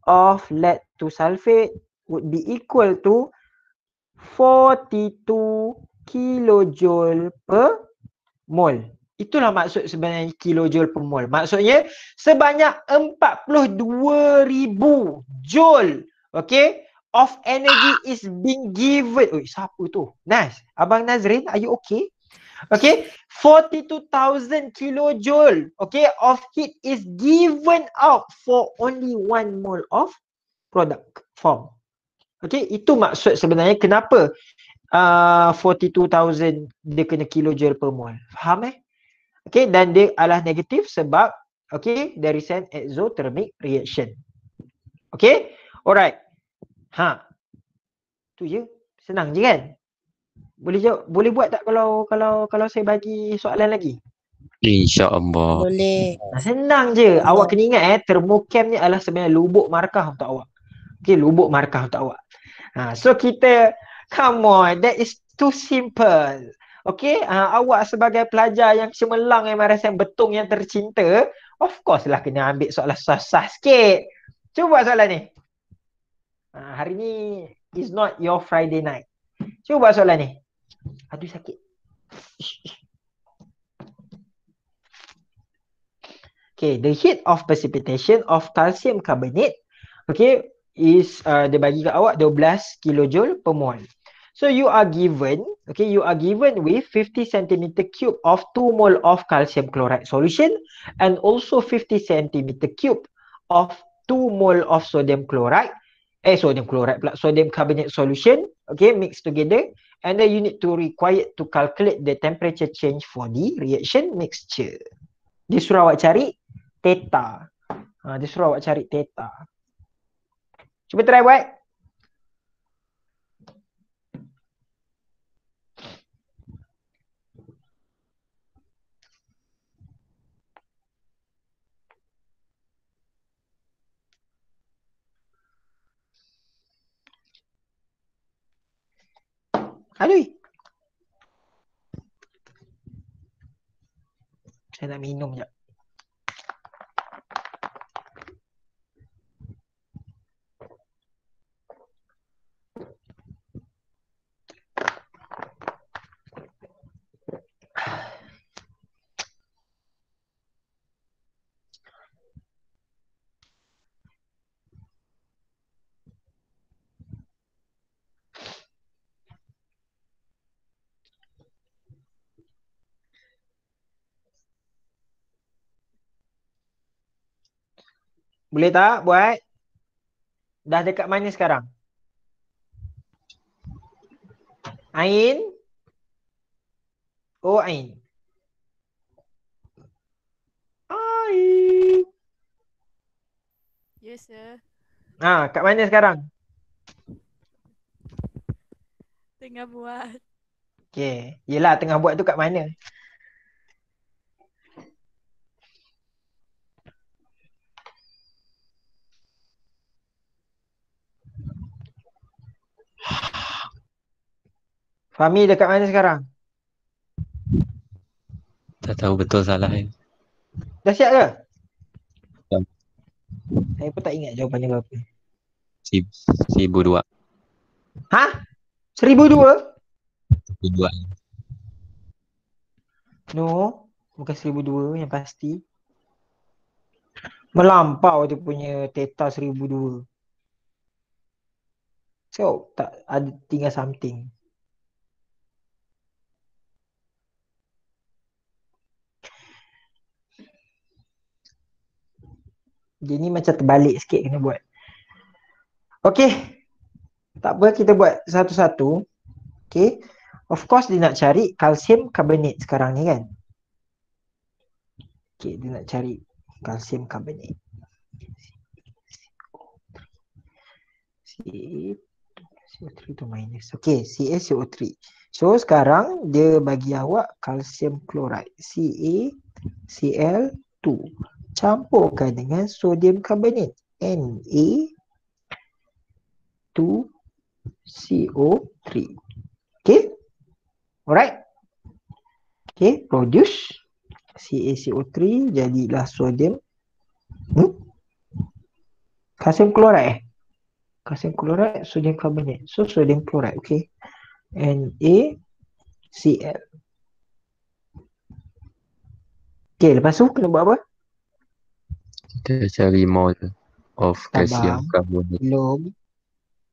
of lead to sulfate would be equal to 42 kilojoule per mole. Itulah maksud sebenarnya kilojoule per mole. Maksudnya sebanyak 42,000 joule, okay, of energy is being given. Oi, siapa tu? Nas, Abang Nazrin, are you okay? Okay, 42,000 kilojoule, okay, of heat is given out for only 1 mole of product form. Okay, itu maksud sebenarnya kenapa 42,000 dia kena kilojoule per mole. Faham Okay, dan dia adalah negatif sebab, okay, there is an exothermic reaction. Okay, alright. Tu je. Senang je kan? Boleh jawab, boleh buat tak kalau saya bagi soalan lagi? InsyaAllah. Boleh. Senang je. Awak kena ingat thermocam ni adalah sebenarnya lubuk markah untuk awak. Okay, lubuk markah untuk awak. So kita, come on, that is too simple. Okay, awak sebagai pelajar yang cemerlang yang merasakan betung yang tercinta, of course lah kena ambil soalan susah sikit. Cuba soalan ni. Hari ni is not your Friday night. Cuba soalan ni. Aduh, sakit. Okay, the heat of precipitation of calcium carbonate, okay, is dia bagi kat awak 12 kilojoule per mole. So you are given, okay, you are given with 50 centimeter cube of 2 mole of calcium chloride solution and also 50 centimeter cube of 2 mole of sodium chloride, sodium carbonate solution, okay, mixed together, and then you need to required to calculate the temperature change for the reaction mixture. Dia suruh awak cari theta. Dia suruh awak cari theta. Cuba try buat. Aduh. Saya nak minum sekejap. Boleh tak buat? Dah dekat mana sekarang? Ain? Oh, Ain. Ain. Yes, sir. Kat mana sekarang? Tengah buat. Okay. Yelah, tengah buat tu kat mana? Fahmi dekat mana sekarang? Tak tahu betul salah kan. Dah siap ke? Dah. Saya pun tak ingat jawapannya berapa. 1002. Ha? 1002? 1002. No, bukan 1002 yang pasti. Melampau dia punya theta 1002. So, tak ada tinggal something. Dia ni macam terbalik sikit kena buat. Okay. Tak apa, kita buat satu-satu. Okay. Of course dia nak cari kalsium karbonat sekarang ni kan. Okay, dia nak cari kalsium karbonat. CO3 tu minus. Okay, CaCO3. So sekarang dia bagi awak kalsium klorid. CaCl2. Campurkan dengan sodium karbonat. Na2CO3. Okay. Alright. Okay, produce CaCO3 jadilah sodium kalsium klorid kalsium klorid, sodium karbonat. So sodium klorid, okay. NaCl. Okay, lepas tu kena buat apa? Kita cari mole of calcium carbonate. Belum.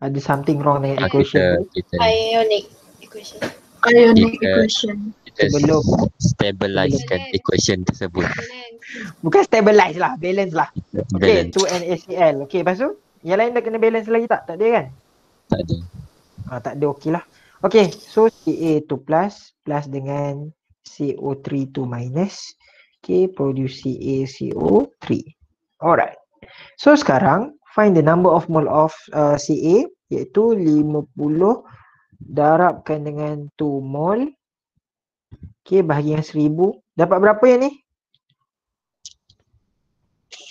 Ada something wrong dengan equation tu. Ionic equation. Ionic Kita- equation. Kita Sebelum. stabilizekan equation tersebut. Bukan stabilize lah, balance lah. Okay, Balance. 2NaCl. Okay, lepas tu yang lain dah kena balance lagi tak? Tak ada kan? Tak ada. Tak ada, okey lah. Okay, so Ca tu plus dengan CO3 tu minus. Okay, produce CaCO3. Alright. So sekarang find the number of mole of Ca iaitu 50 darabkan dengan 2 mole. Okay, bahagi dengan 1000. Dapat berapa yang ni?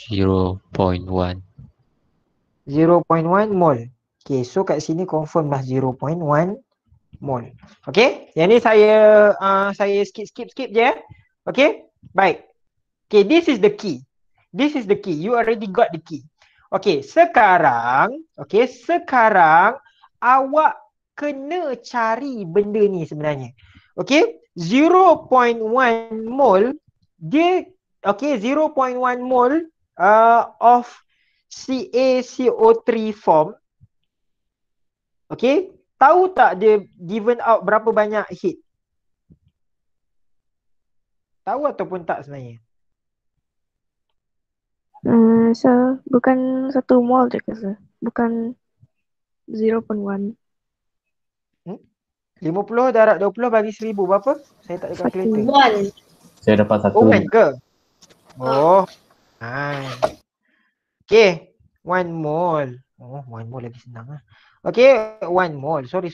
0.1. 0.1 mole. Okay, so kat sini confirm lah 0.1 mole. Okay, yang ni saya skip je. Okay, baik. Okay, this is the key. This is the key. You already got the key. Okay, sekarang awak kena cari benda ni sebenarnya. Okay, 0.1 mole dia, okay, 0.1 mole of CaCO3 form. Okay, tahu tak dia given out berapa banyak heat? Tahu ataupun tak sebenarnya? So bukan 1 mol je ke sir? Bukan 0.1. 50 darab 20 bagi 1000 berapa? Saya tak ada kalkulator. One. Saya dapat Oh, satu. one ke? Oh. Okay. 1 mol. Oh, 1 mol lagi senang lah. Okay, 1 mol. Sorry.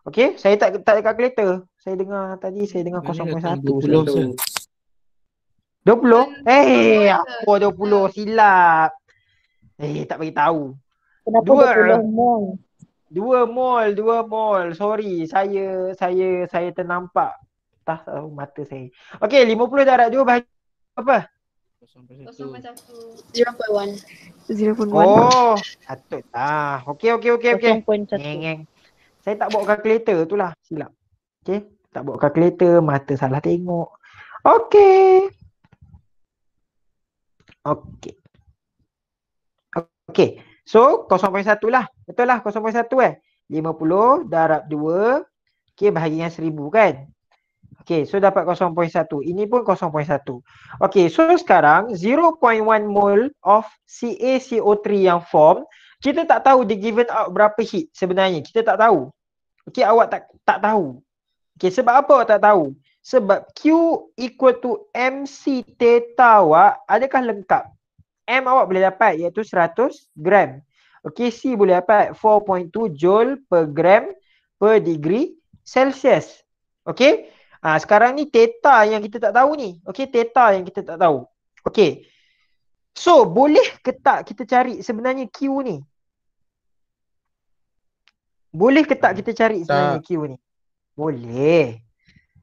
Okay, saya tak ada kalkulator. Saya dengar tadi, saya dengar Mana 0.1. datang 20 Sorry. Sir? 20? Bukan Apa 20? Silap. Tak bagi tahu. Kenapa 20 2. mol? 2 mol. Sorry, saya ternampak. Tak tahu mata saya. Okay, 50 darab 2 bahagi apa? 0.1. 0.1. 0.1. Oh, patut lah. Okay. 0.1. Ngeng. Saya tak bawa kalkulator tu lah. Silap. Okay. Tak bawa kalkulator. Mata salah tengok. Okay. So, 0.1 lah. Betul lah 0.1 50 darab 2. Okay, bahagi dengan 1000 kan? Okay, so dapat 0.1. Ini pun 0.1. Okay, so sekarang 0.1 mol of CaCO3 yang form, kita tak tahu dia given out berapa heat sebenarnya. Kita tak tahu. Okay, awak tak tahu. Okay, sebab apa awak tak tahu? Sebab Q equal to MC theta awak adakah lengkap? M awak boleh dapat iaitu 100 gram. Okay, C boleh dapat 4.2 joule per gram per degree Celsius. Okay. Sekarang ni theta yang kita tak tahu ni. Okay, theta yang kita tak tahu. Okay. So, boleh ke tak kita cari sebenarnya Q ni? Boleh ke tak kita cari sebenarnya Q ni? Boleh.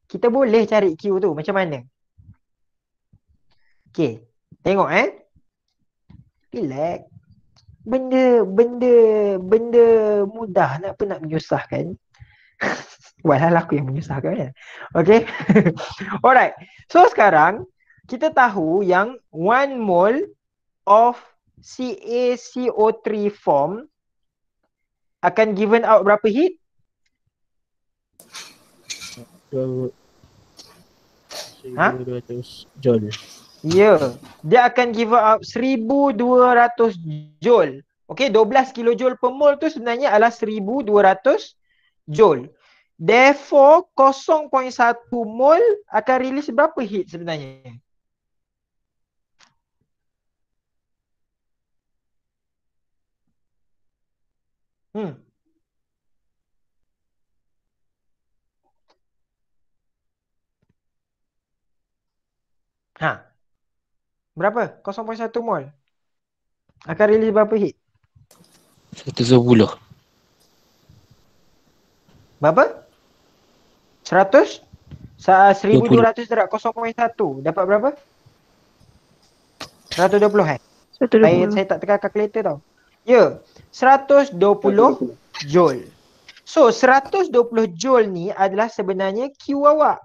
Kita boleh cari Q tu. Macam mana? Okay. Tengok Relax. Benda mudah nak menyusahkan. Walau aku yang menyusahkan kan. Okay. Alright. So sekarang kita tahu yang 1 mol of CaCO3 form akan given out berapa heat? 1200 joule. Ya. Dia akan give out 1200 joule. Okay, 12 kilojoule per mol tu sebenarnya adalah 1200 joule. Therefore, 0.1 mol akan release berapa heat sebenarnya? Berapa? 0.1 mol. Akan release berapa heat? 110. Berapa? 100? 1200 darab 0.1 dapat berapa? 120 Saya tak tekan kalkulator tau. Ya, 120 joule. So 120 joule ni adalah sebenarnya Q awak.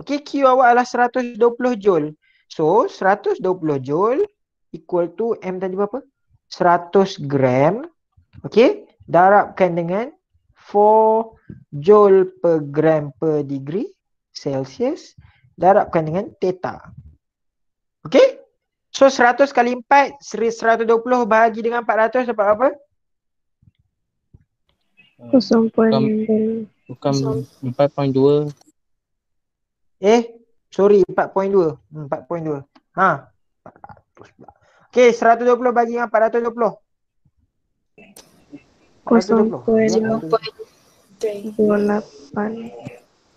Okey, Q awak adalah 120 joule. So 120 joule equal to M tadi berapa? 100 gram. Okey, darabkan dengan 4 joule per gram per degree Celsius, darabkan dengan theta. Okey? So 100 kali 4, 120 bahagi dengan 400 dapat apa? Bukan 4.2. Sorry, 4.2. 4.2. 400 pula. Okey, 120 bagi dengan 420. 0.28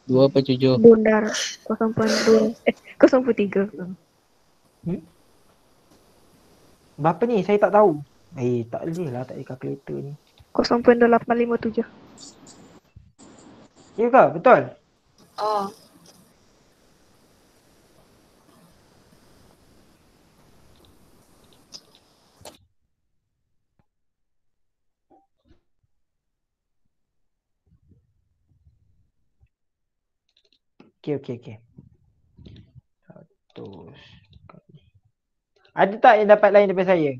2.7. bundar 0.2 0.3. Berapa ni? Saya tak tahu. Tak boleh lah, tak ada kalkulator ni. 0.857. Ya ke? Betul? Okey. 100 kali. Ada tak yang dapat lain daripada saya?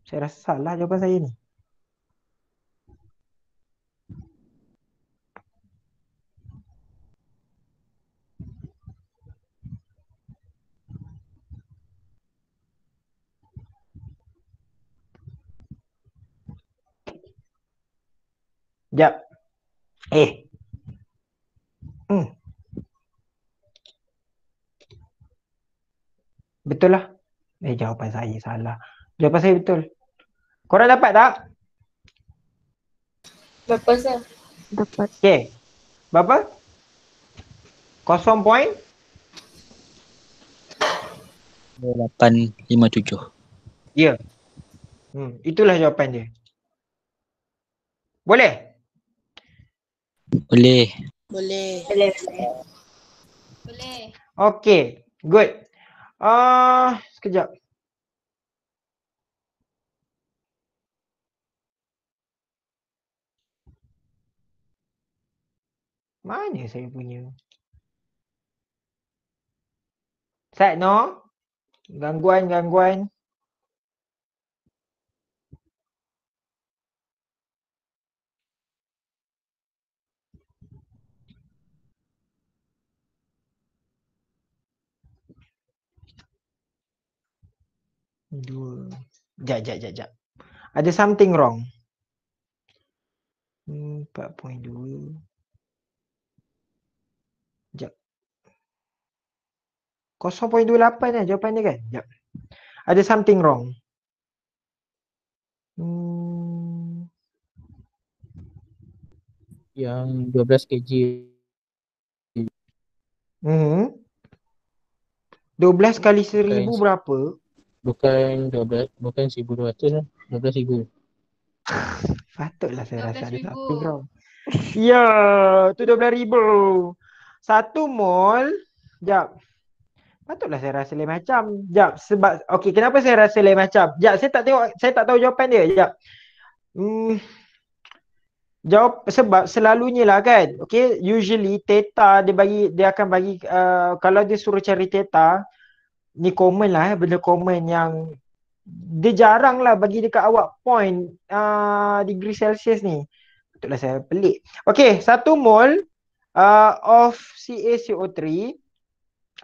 Saya rasa salah jawapan saya ni. Jap. Betul lah. Jawapan saya salah. Jawapan saya betul. Korang dapat tak? Berapa sah? Dapat. Okay. Berapa? 0 point? 857. Ya. Itulah jawapan dia. Boleh? Boleh. Boleh. Boleh. Okay. Good. Sekejap. Mana saya punya? Sat no? Gangguan. Dua. Jap. Ada something wrong. 4.2. Jap. 0.28 lah jawapan dia kan? Jap. Ada something wrong. Yang 12 kg. 12 kali 1000 berapa? Bukan 12, bukan 1200 lah. 12,000. Patutlah saya rasa ada 12,000. something wrong. Ya, tu 12,000. 1 mol. Jap. Patutlah saya rasa lain macam. Jap, sebab okey, kenapa saya rasa lain macam? Jap, saya tak tahu jawapan dia. Jap. Jawab sebab selalunya lah kan. Okey, usually theta dia akan bagi kalau dia suruh cari theta, ni common lah, benda common yang dia jarang lah bagi dekat awak point degree Celsius ni. Patutlah saya pelik. Okey, 1 mol of CaCO3.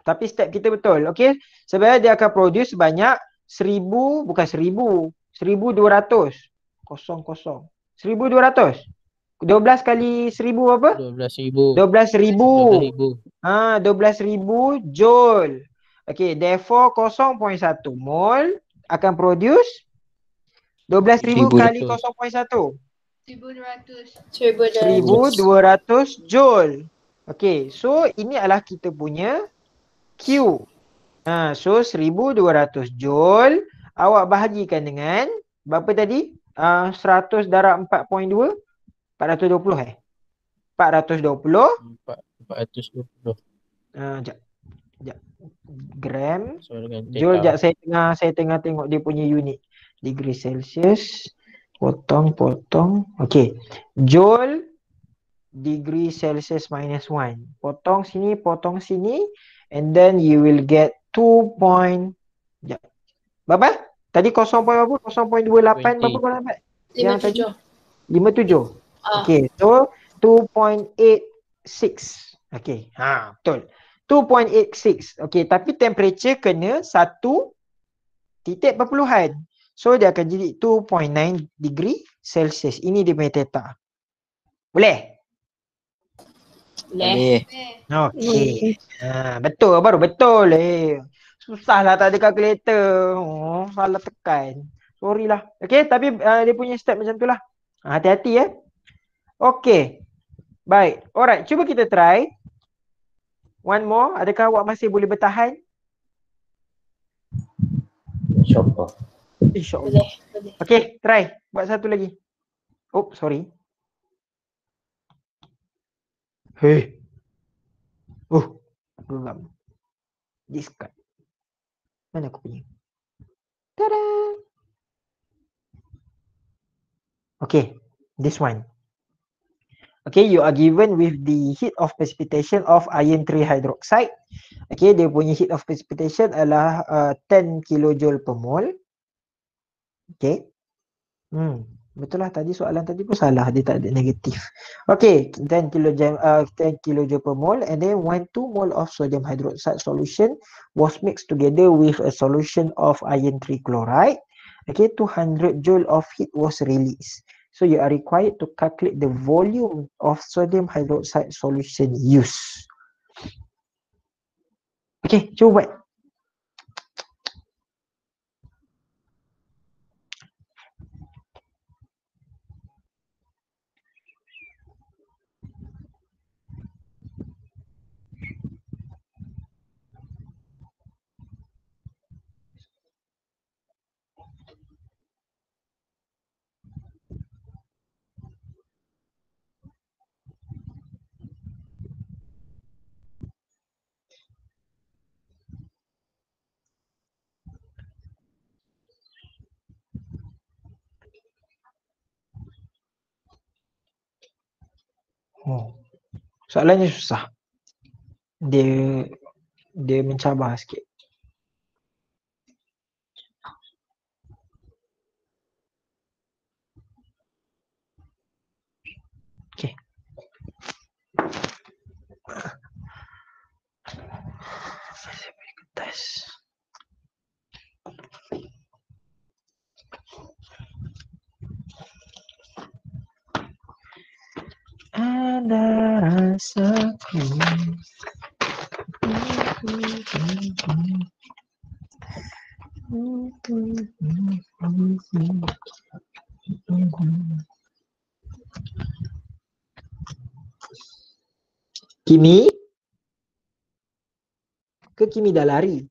Tapi step kita betul. Okey, sebenarnya dia akan produce sebanyak 1200. 1200. 12 kali 1000 apa? 12,000. 12,000. 12,000 joule. Okay, therefore 0.1 mol akan produce 12,000 kali 0.1. 1,200 joule. Okay, so ini adalah kita punya Q. So 1,200 joule awak bahagikan dengan berapa tadi? 100 darab 4.2? 420 420. 420. Sekejap. Gram. Joule, sekejap saya tengah tengok dia punya unit. Degree Celsius. Potong. Okey. Joule degree Celsius minus 1. Potong sini. And then you will get 2. Berapa? Tadi 0.28 berapa kau dapat? 57. 57. Okay, so 2.86. Okay, betul. 2.86. Okay, tapi temperature kena 1 titik perpuluhan. So dia akan jadi 2.9 degree Celsius. Ini dia punya theta. Boleh? Boleh. Okay. Betul, baru betul. Susahlah tak ada calculator. Salah tekan. Sorry lah. Okay, tapi dia punya step macam tu lah. Hati-hati ya. Okay. Baik. Alright, cuba kita try. One more. Adakah awak masih boleh bertahan? InsyaAllah. InsyaAllah. Okay, try. Buat satu lagi. Oh, sorry. Hei. Geram. Discard. Mana aku punya? Tada! Okay, this one. Okay, you are given with the heat of precipitation of iron 3 hydroxide. Okay, dia punya heat of precipitation adalah 10 kilojoule per mole. Okay. Betul lah, tadi soalan tadi pun salah, dia tak ada negatif. Okay, 10 kilojoule per mole, and then 2 mole of sodium hydroxide solution was mixed together with a solution of iron 3 chloride. Okay, 200 joule of heat was released. So you are required to calculate the volume of sodium hydroxide solution used. Okay, cuba buat. Oh, soalannya susah. Dia mencabar sikit. Okay. Saya beri kertas. Ada rasaku. Kimi? Ke Kimi dah lari?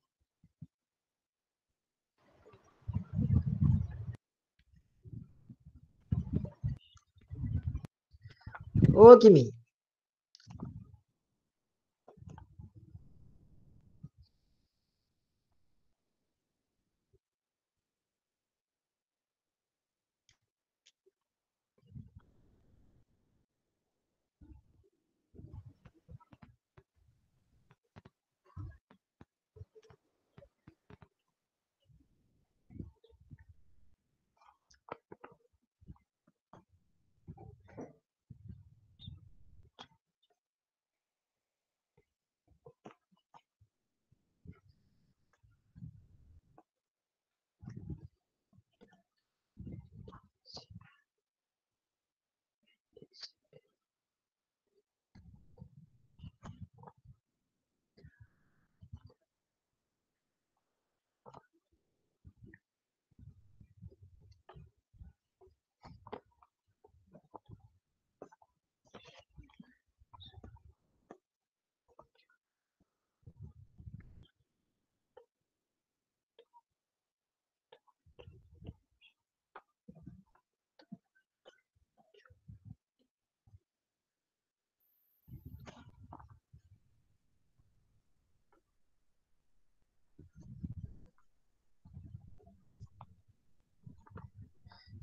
Oh, Kimi.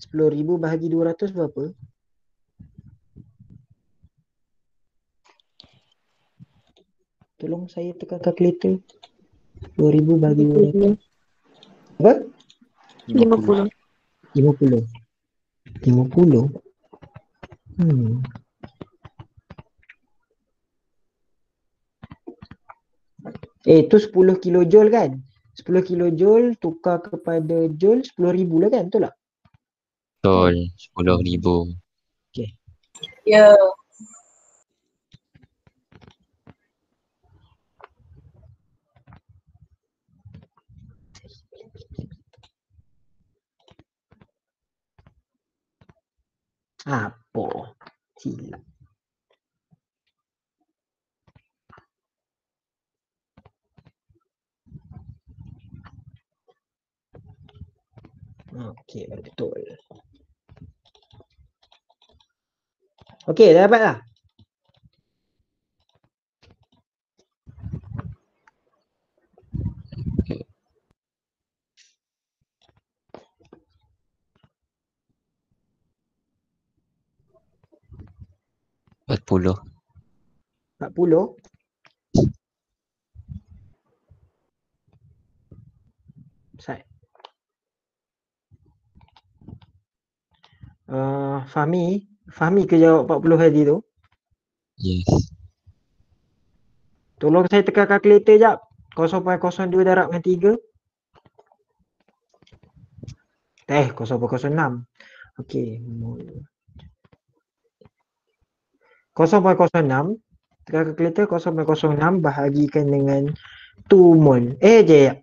RM10,000 bahagi 200 berapa? Tolong saya tekan kalkulator. 2,000 bahagi 200. Apa? 50. 50. 50? Itu 10 kilojoule kan? 10 kilojoule tukar kepada joule 10,000 lah kan? Betul tak? Betul, 10,000. Ya. Apa? Silap. Okey, betul. Okey, dah dapat lah. Okay. 40. 40. Sai. Fahmi ke jawab 40 tadi tu? Yes. Tolong saya tekan kalkulator jap. 0.02 darab dengan 3. 0.06. Okey, mol. 0.06 tekan kalkulator 0.06 bahagikan dengan 2 mol. Jap.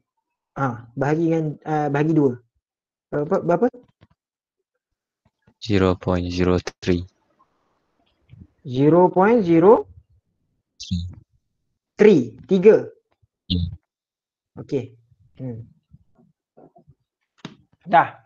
Bahagi dengan bahagi 2. Berapa? 0.03. 0.03. 3. Hmm. Okey. Dah.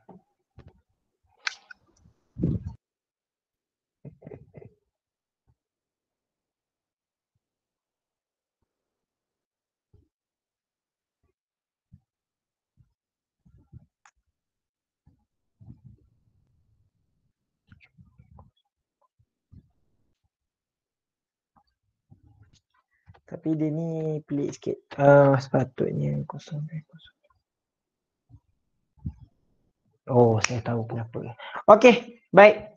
Tapi dia ni pelik sikit. Sepatutnya 0.0. Oh, saya tahu kenapa. Okey, baik.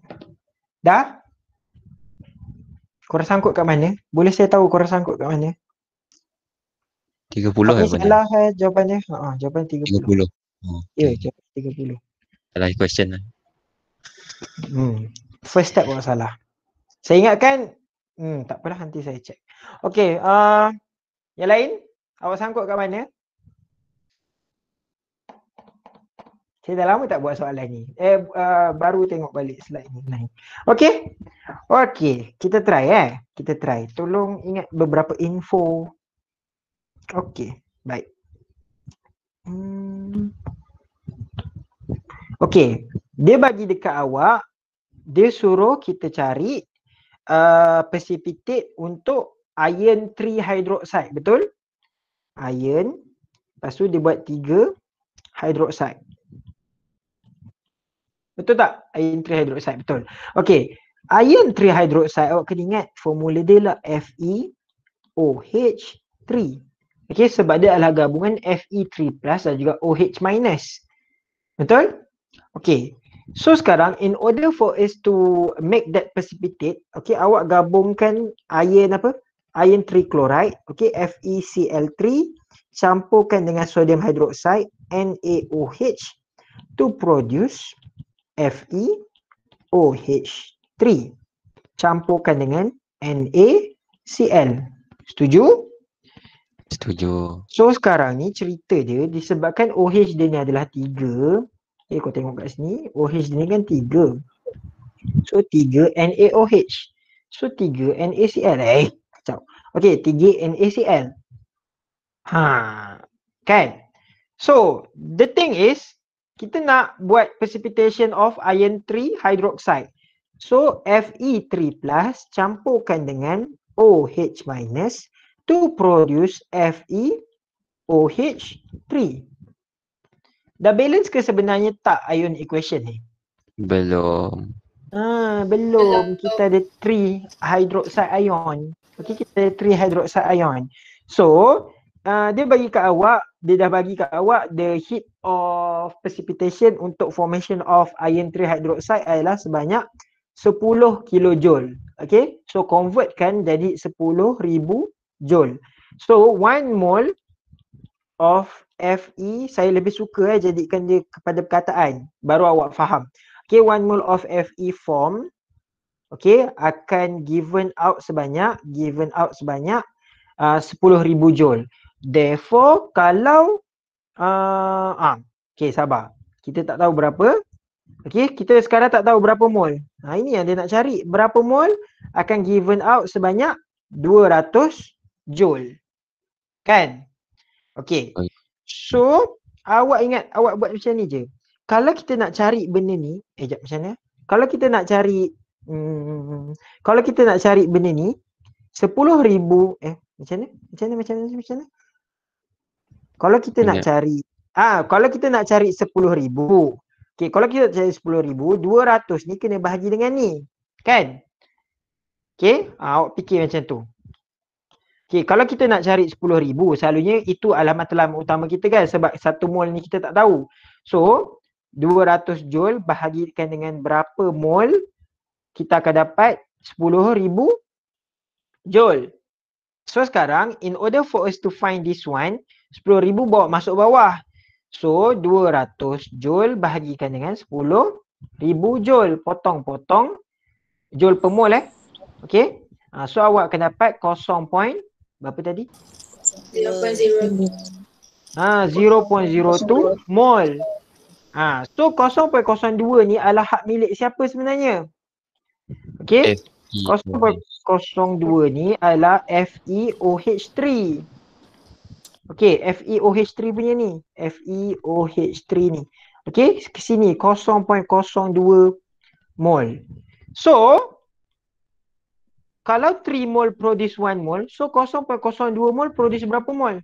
Dah? Korang sangkut kat mana? Boleh saya tahu korang sangkut kat mana? 30 Apa benar? salah jawapannya? Jawapan 30. 30. Ya, jawapan 30. Salah question lah. First step buat salah. Saya ingatkan, tak apalah, nanti saya check. Okey, yang lain? Awak sangkut kat mana? Saya dah lama tak buat soalan ni. Baru tengok balik slide ni. Okey. Okey, kita try Kita try. Tolong ingat beberapa info. Okey, baik. Okey, dia bagi dekat awak, dia suruh kita cari precipitate untuk iron 3 hydroxide, betul? Iron, lepas tu dia buat 3 hydroxide. Betul tak? Iron 3 hydroxide, betul. Okey, iron 3 hydroxide awak kena ingat formula dia lah FeOH3. Okey, sebab dia adalah gabungan Fe3+ dan juga OH-. Betul? Okey. So sekarang in order for us to make that precipitate, okey, awak gabungkan iron apa? Iron trichloride, okey, FeCl3 campurkan dengan sodium hydroxide NaOH to produce FeOH3 campurkan dengan NaCl. Setuju? Setuju. So sekarang ni cerita dia disebabkan OH dia ni adalah 3. Kau tengok kat sini, OH dia ni kan 3. So 3 NaOH. So 3 NaCl. Kacau. Okey, 3 NaCl. Kan? So, the thing is, kita nak buat precipitation of iron 3 hydroxide. So, Fe3+ campurkan dengan OH- to produce FeOH3. Dah balance ke sebenarnya tak ion equation ni? Belum. Belum. Kita ada 3 hydroxide ion. Okey, kita ada 3 hydroxide ion. So, dia bagi kat awak, dia dah bagi kat awak the heat of precipitation untuk formation of iron 3 hydroxide adalah sebanyak 10 kilojoule. Okay, so convertkan jadi 10,000 joule. So 1 mole of Fe, saya lebih suka jadikan dia kepada perkataan, baru awak faham. Okay, 1 mole of Fe form, okay, akan given out sebanyak 10,000 joule. Therefore, kalau okay, sabar. Kita tak tahu berapa. Okay, kita sekarang tak tahu berapa mol. Ini yang dia nak cari. Berapa mol akan given out sebanyak 200 joule. Kan? Okay. So, awak ingat, awak buat macam ni je. Kalau kita nak cari benda ni, jap macam mana? Kalau kita nak cari benda ni 10,000 macam mana? Kalau kita nak cari kalau kita nak cari 10,000. Okey, kalau kita nak cari 10,000, 200 ni kena bahagi dengan ni. Kan? Okey, awak fikir macam tu. Okey, kalau kita nak cari 10,000, selalunya itu adalah matlamat utama kita kan, sebab 1 mol ni kita tak tahu. So, 200 joule bahagikan dengan berapa mol, kita akan dapat 10,000 joule. So sekarang, in order for us to find this one, 10,000 bawa masuk bawah. So 200 joule bahagikan dengan 10,000. 1000 joule potong joule per mole Okey. So awak akan dapat 0. Berapa tadi? 0.02. 0.02 mol. So 0.02 ni adalah hak milik siapa sebenarnya? Okey. 0.02 ni adalah FeOH3. Okey, FeOH3 punya ni. FeOH3 ni. Okey, ke sini 0.02 mol. So kalau 3 mol produce 1 mol, so 0.02 mol produce berapa mol?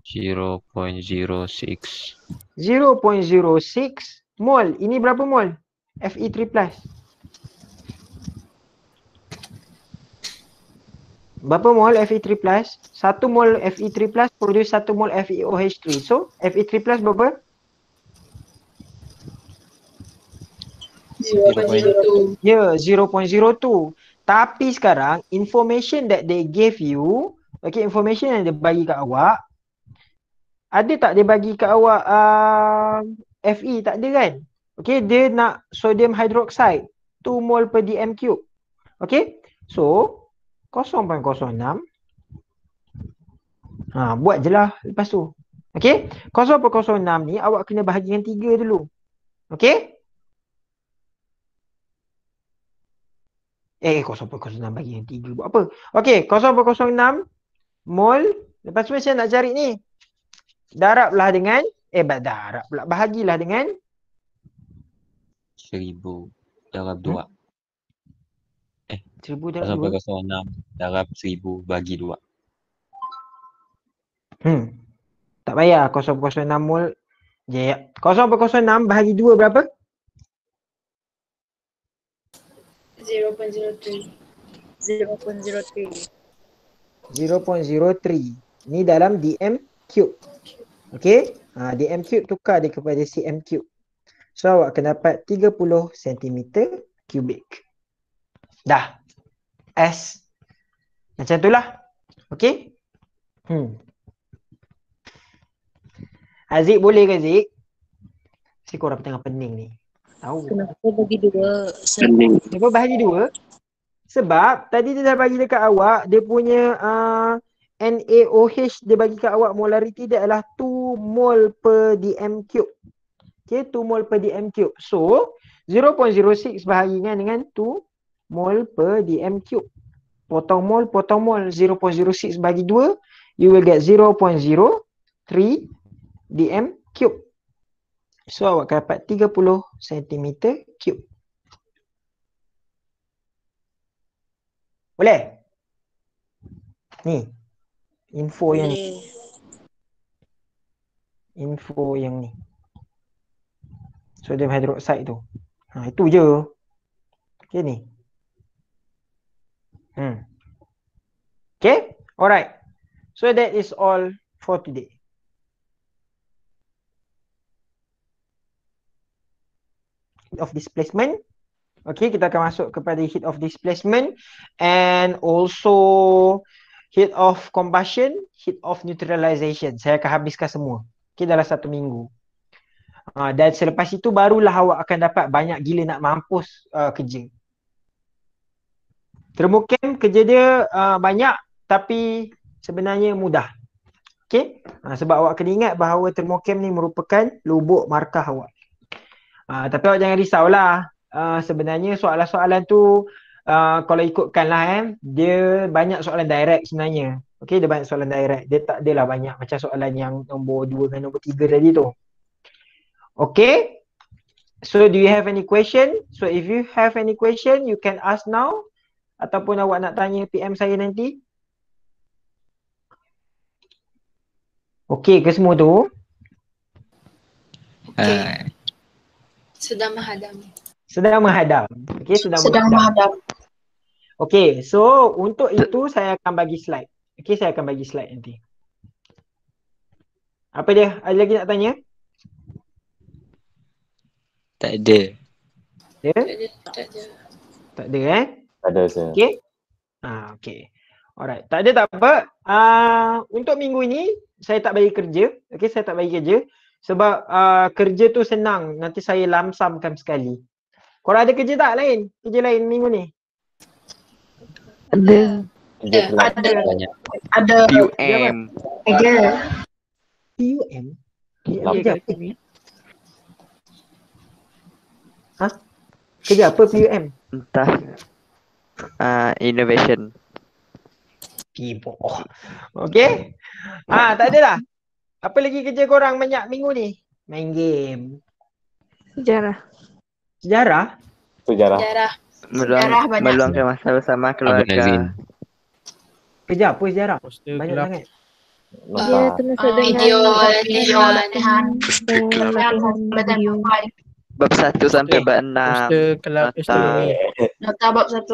0.06. 0.06 mol. Ini berapa mol? Fe3+. Berapa mol Fe3+? 1 mol Fe3+ produce 1 mol FeOH3. So, Fe3+ berapa? 0.02. Ya, 0.02. Tapi sekarang, information that they gave you, okay, information yang dia bagi kat awak, ada tak dia bagi kat awak Fe? Tak ada kan? Okay, dia nak sodium hydroxide 2 mol per dm cube. Okay, so 0.06. Buat je lah lepas tu. Okay, 0.06 ni awak kena bahagikan 3 dulu. Okay? 0.06 bahagikan 3 buat apa? Okay, 0.06 mol. Lepas tu saya nak cari ni. Darablah dengan, darab pula. Bahagilah dengan 1000 darab 2. 1000 darab 2. 0.06 darab 1000 bagi 2. Tak payah 0.06 mol. 0.06 bahagi 2 berapa? 0.03. 0.03. Ni dalam dm cube. Okey? Dm cube tukar dia kepada cm cube. So awak akan dapat 30 cm kubik. Dah. S. Macam itulah. Okey? Aziz boleh ke Aziz? Si korang tengah pening ni. Tahu. Kenapa bagi 2? Kenapa bahagi 2? Sebab tadi dia dah bagi dekat awak, dia punya NaOH dia bagi kat awak molarity dia adalah 2 mol per dm cube. Okay, 2 mol per dm cube. So, 0.06 bahagikan dengan 2 mol per dm cube. Potong mol, 0.06 bagi 2, you will get 0.03 dm cube. So, awak akan dapat 30 cm cube. Boleh? Ni. Info yang ni. Info yang ni. Sodium hydroxide tu. Itu je. Okay ni. Okay? Alright. So that is all for today. Heat of displacement. Okay, kita akan masuk kepada heat of displacement and also heat of combustion, heat of neutralization. Saya akan habiskan semua. Okay, dalam 1 minggu. Dan selepas itu barulah awak akan dapat banyak gila nak mampus kerja. Thermochem kerja dia banyak tapi sebenarnya mudah. Okay, sebab awak kena ingat bahawa thermochem ni merupakan lubuk markah awak. Tapi awak jangan risaulah. Sebenarnya soalan-soalan tu kalau ikutkanlah dia banyak soalan direct sebenarnya. Okey, dia banyak soalan direct. Dia tak adalah banyak macam soalan yang nombor 2 dan nombor 3 tadi tu. Okay. So do you have any question? So if you have any question, you can ask now. Ataupun awak nak tanya PM saya nanti. Okay ke semua tu? Okay. Sedang menghadam. Sedang menghadam. Okay, sedang menghadam. Okay, so untuk itu saya akan bagi slide. Okay, saya akan bagi slide nanti. Apa dia? Ada lagi nak tanya? Tak ada. Ya? Tak ada. Tak ada Tak ada saya. Okay. Okay. Alright. Tak ada tak apa. Untuk minggu ini saya tak bagi kerja. Okay, saya tak bagi kerja. Sebab kerja tu senang. Nanti saya lamsamkan sekali. Korang ada kerja tak lain? Kerja lain minggu ni? Ada. Ada. Banyak. Ada. PUM. Ada. PUM? Ya, Kerja apa? Ha? Kerja apa PUM? Entah. Innovation. Tiba. Okay? Tak adalah. Apa lagi kerja korang banyak minggu ni? Main game. Sejarah. Sejarah? Sejarah. Sejarah. Sejarah banyak. Meluangkan masa bersama Nazrin. keluarga. Kerja apa sejarah? Poster Banyak gelap. sangat. Dia termasuk dengan Video, latihan latihan. video. Bab 1 sampai Okay. bab 6. Poster kelab astronomi. Nota bab 1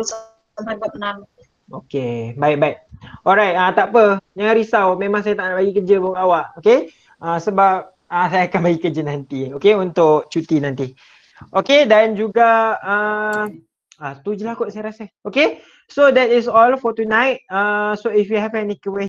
sampai bab 6. Okay, baik-baik. Alright, tak apa. Jangan risau. Memang saya tak nak bagi kerja pun awak. Okay? Sebab saya akan bagi kerja nanti. Okay, untuk cuti nanti. Okay, dan juga tu je lah kot saya rasa. Okay? So that is all for tonight. So if you have any question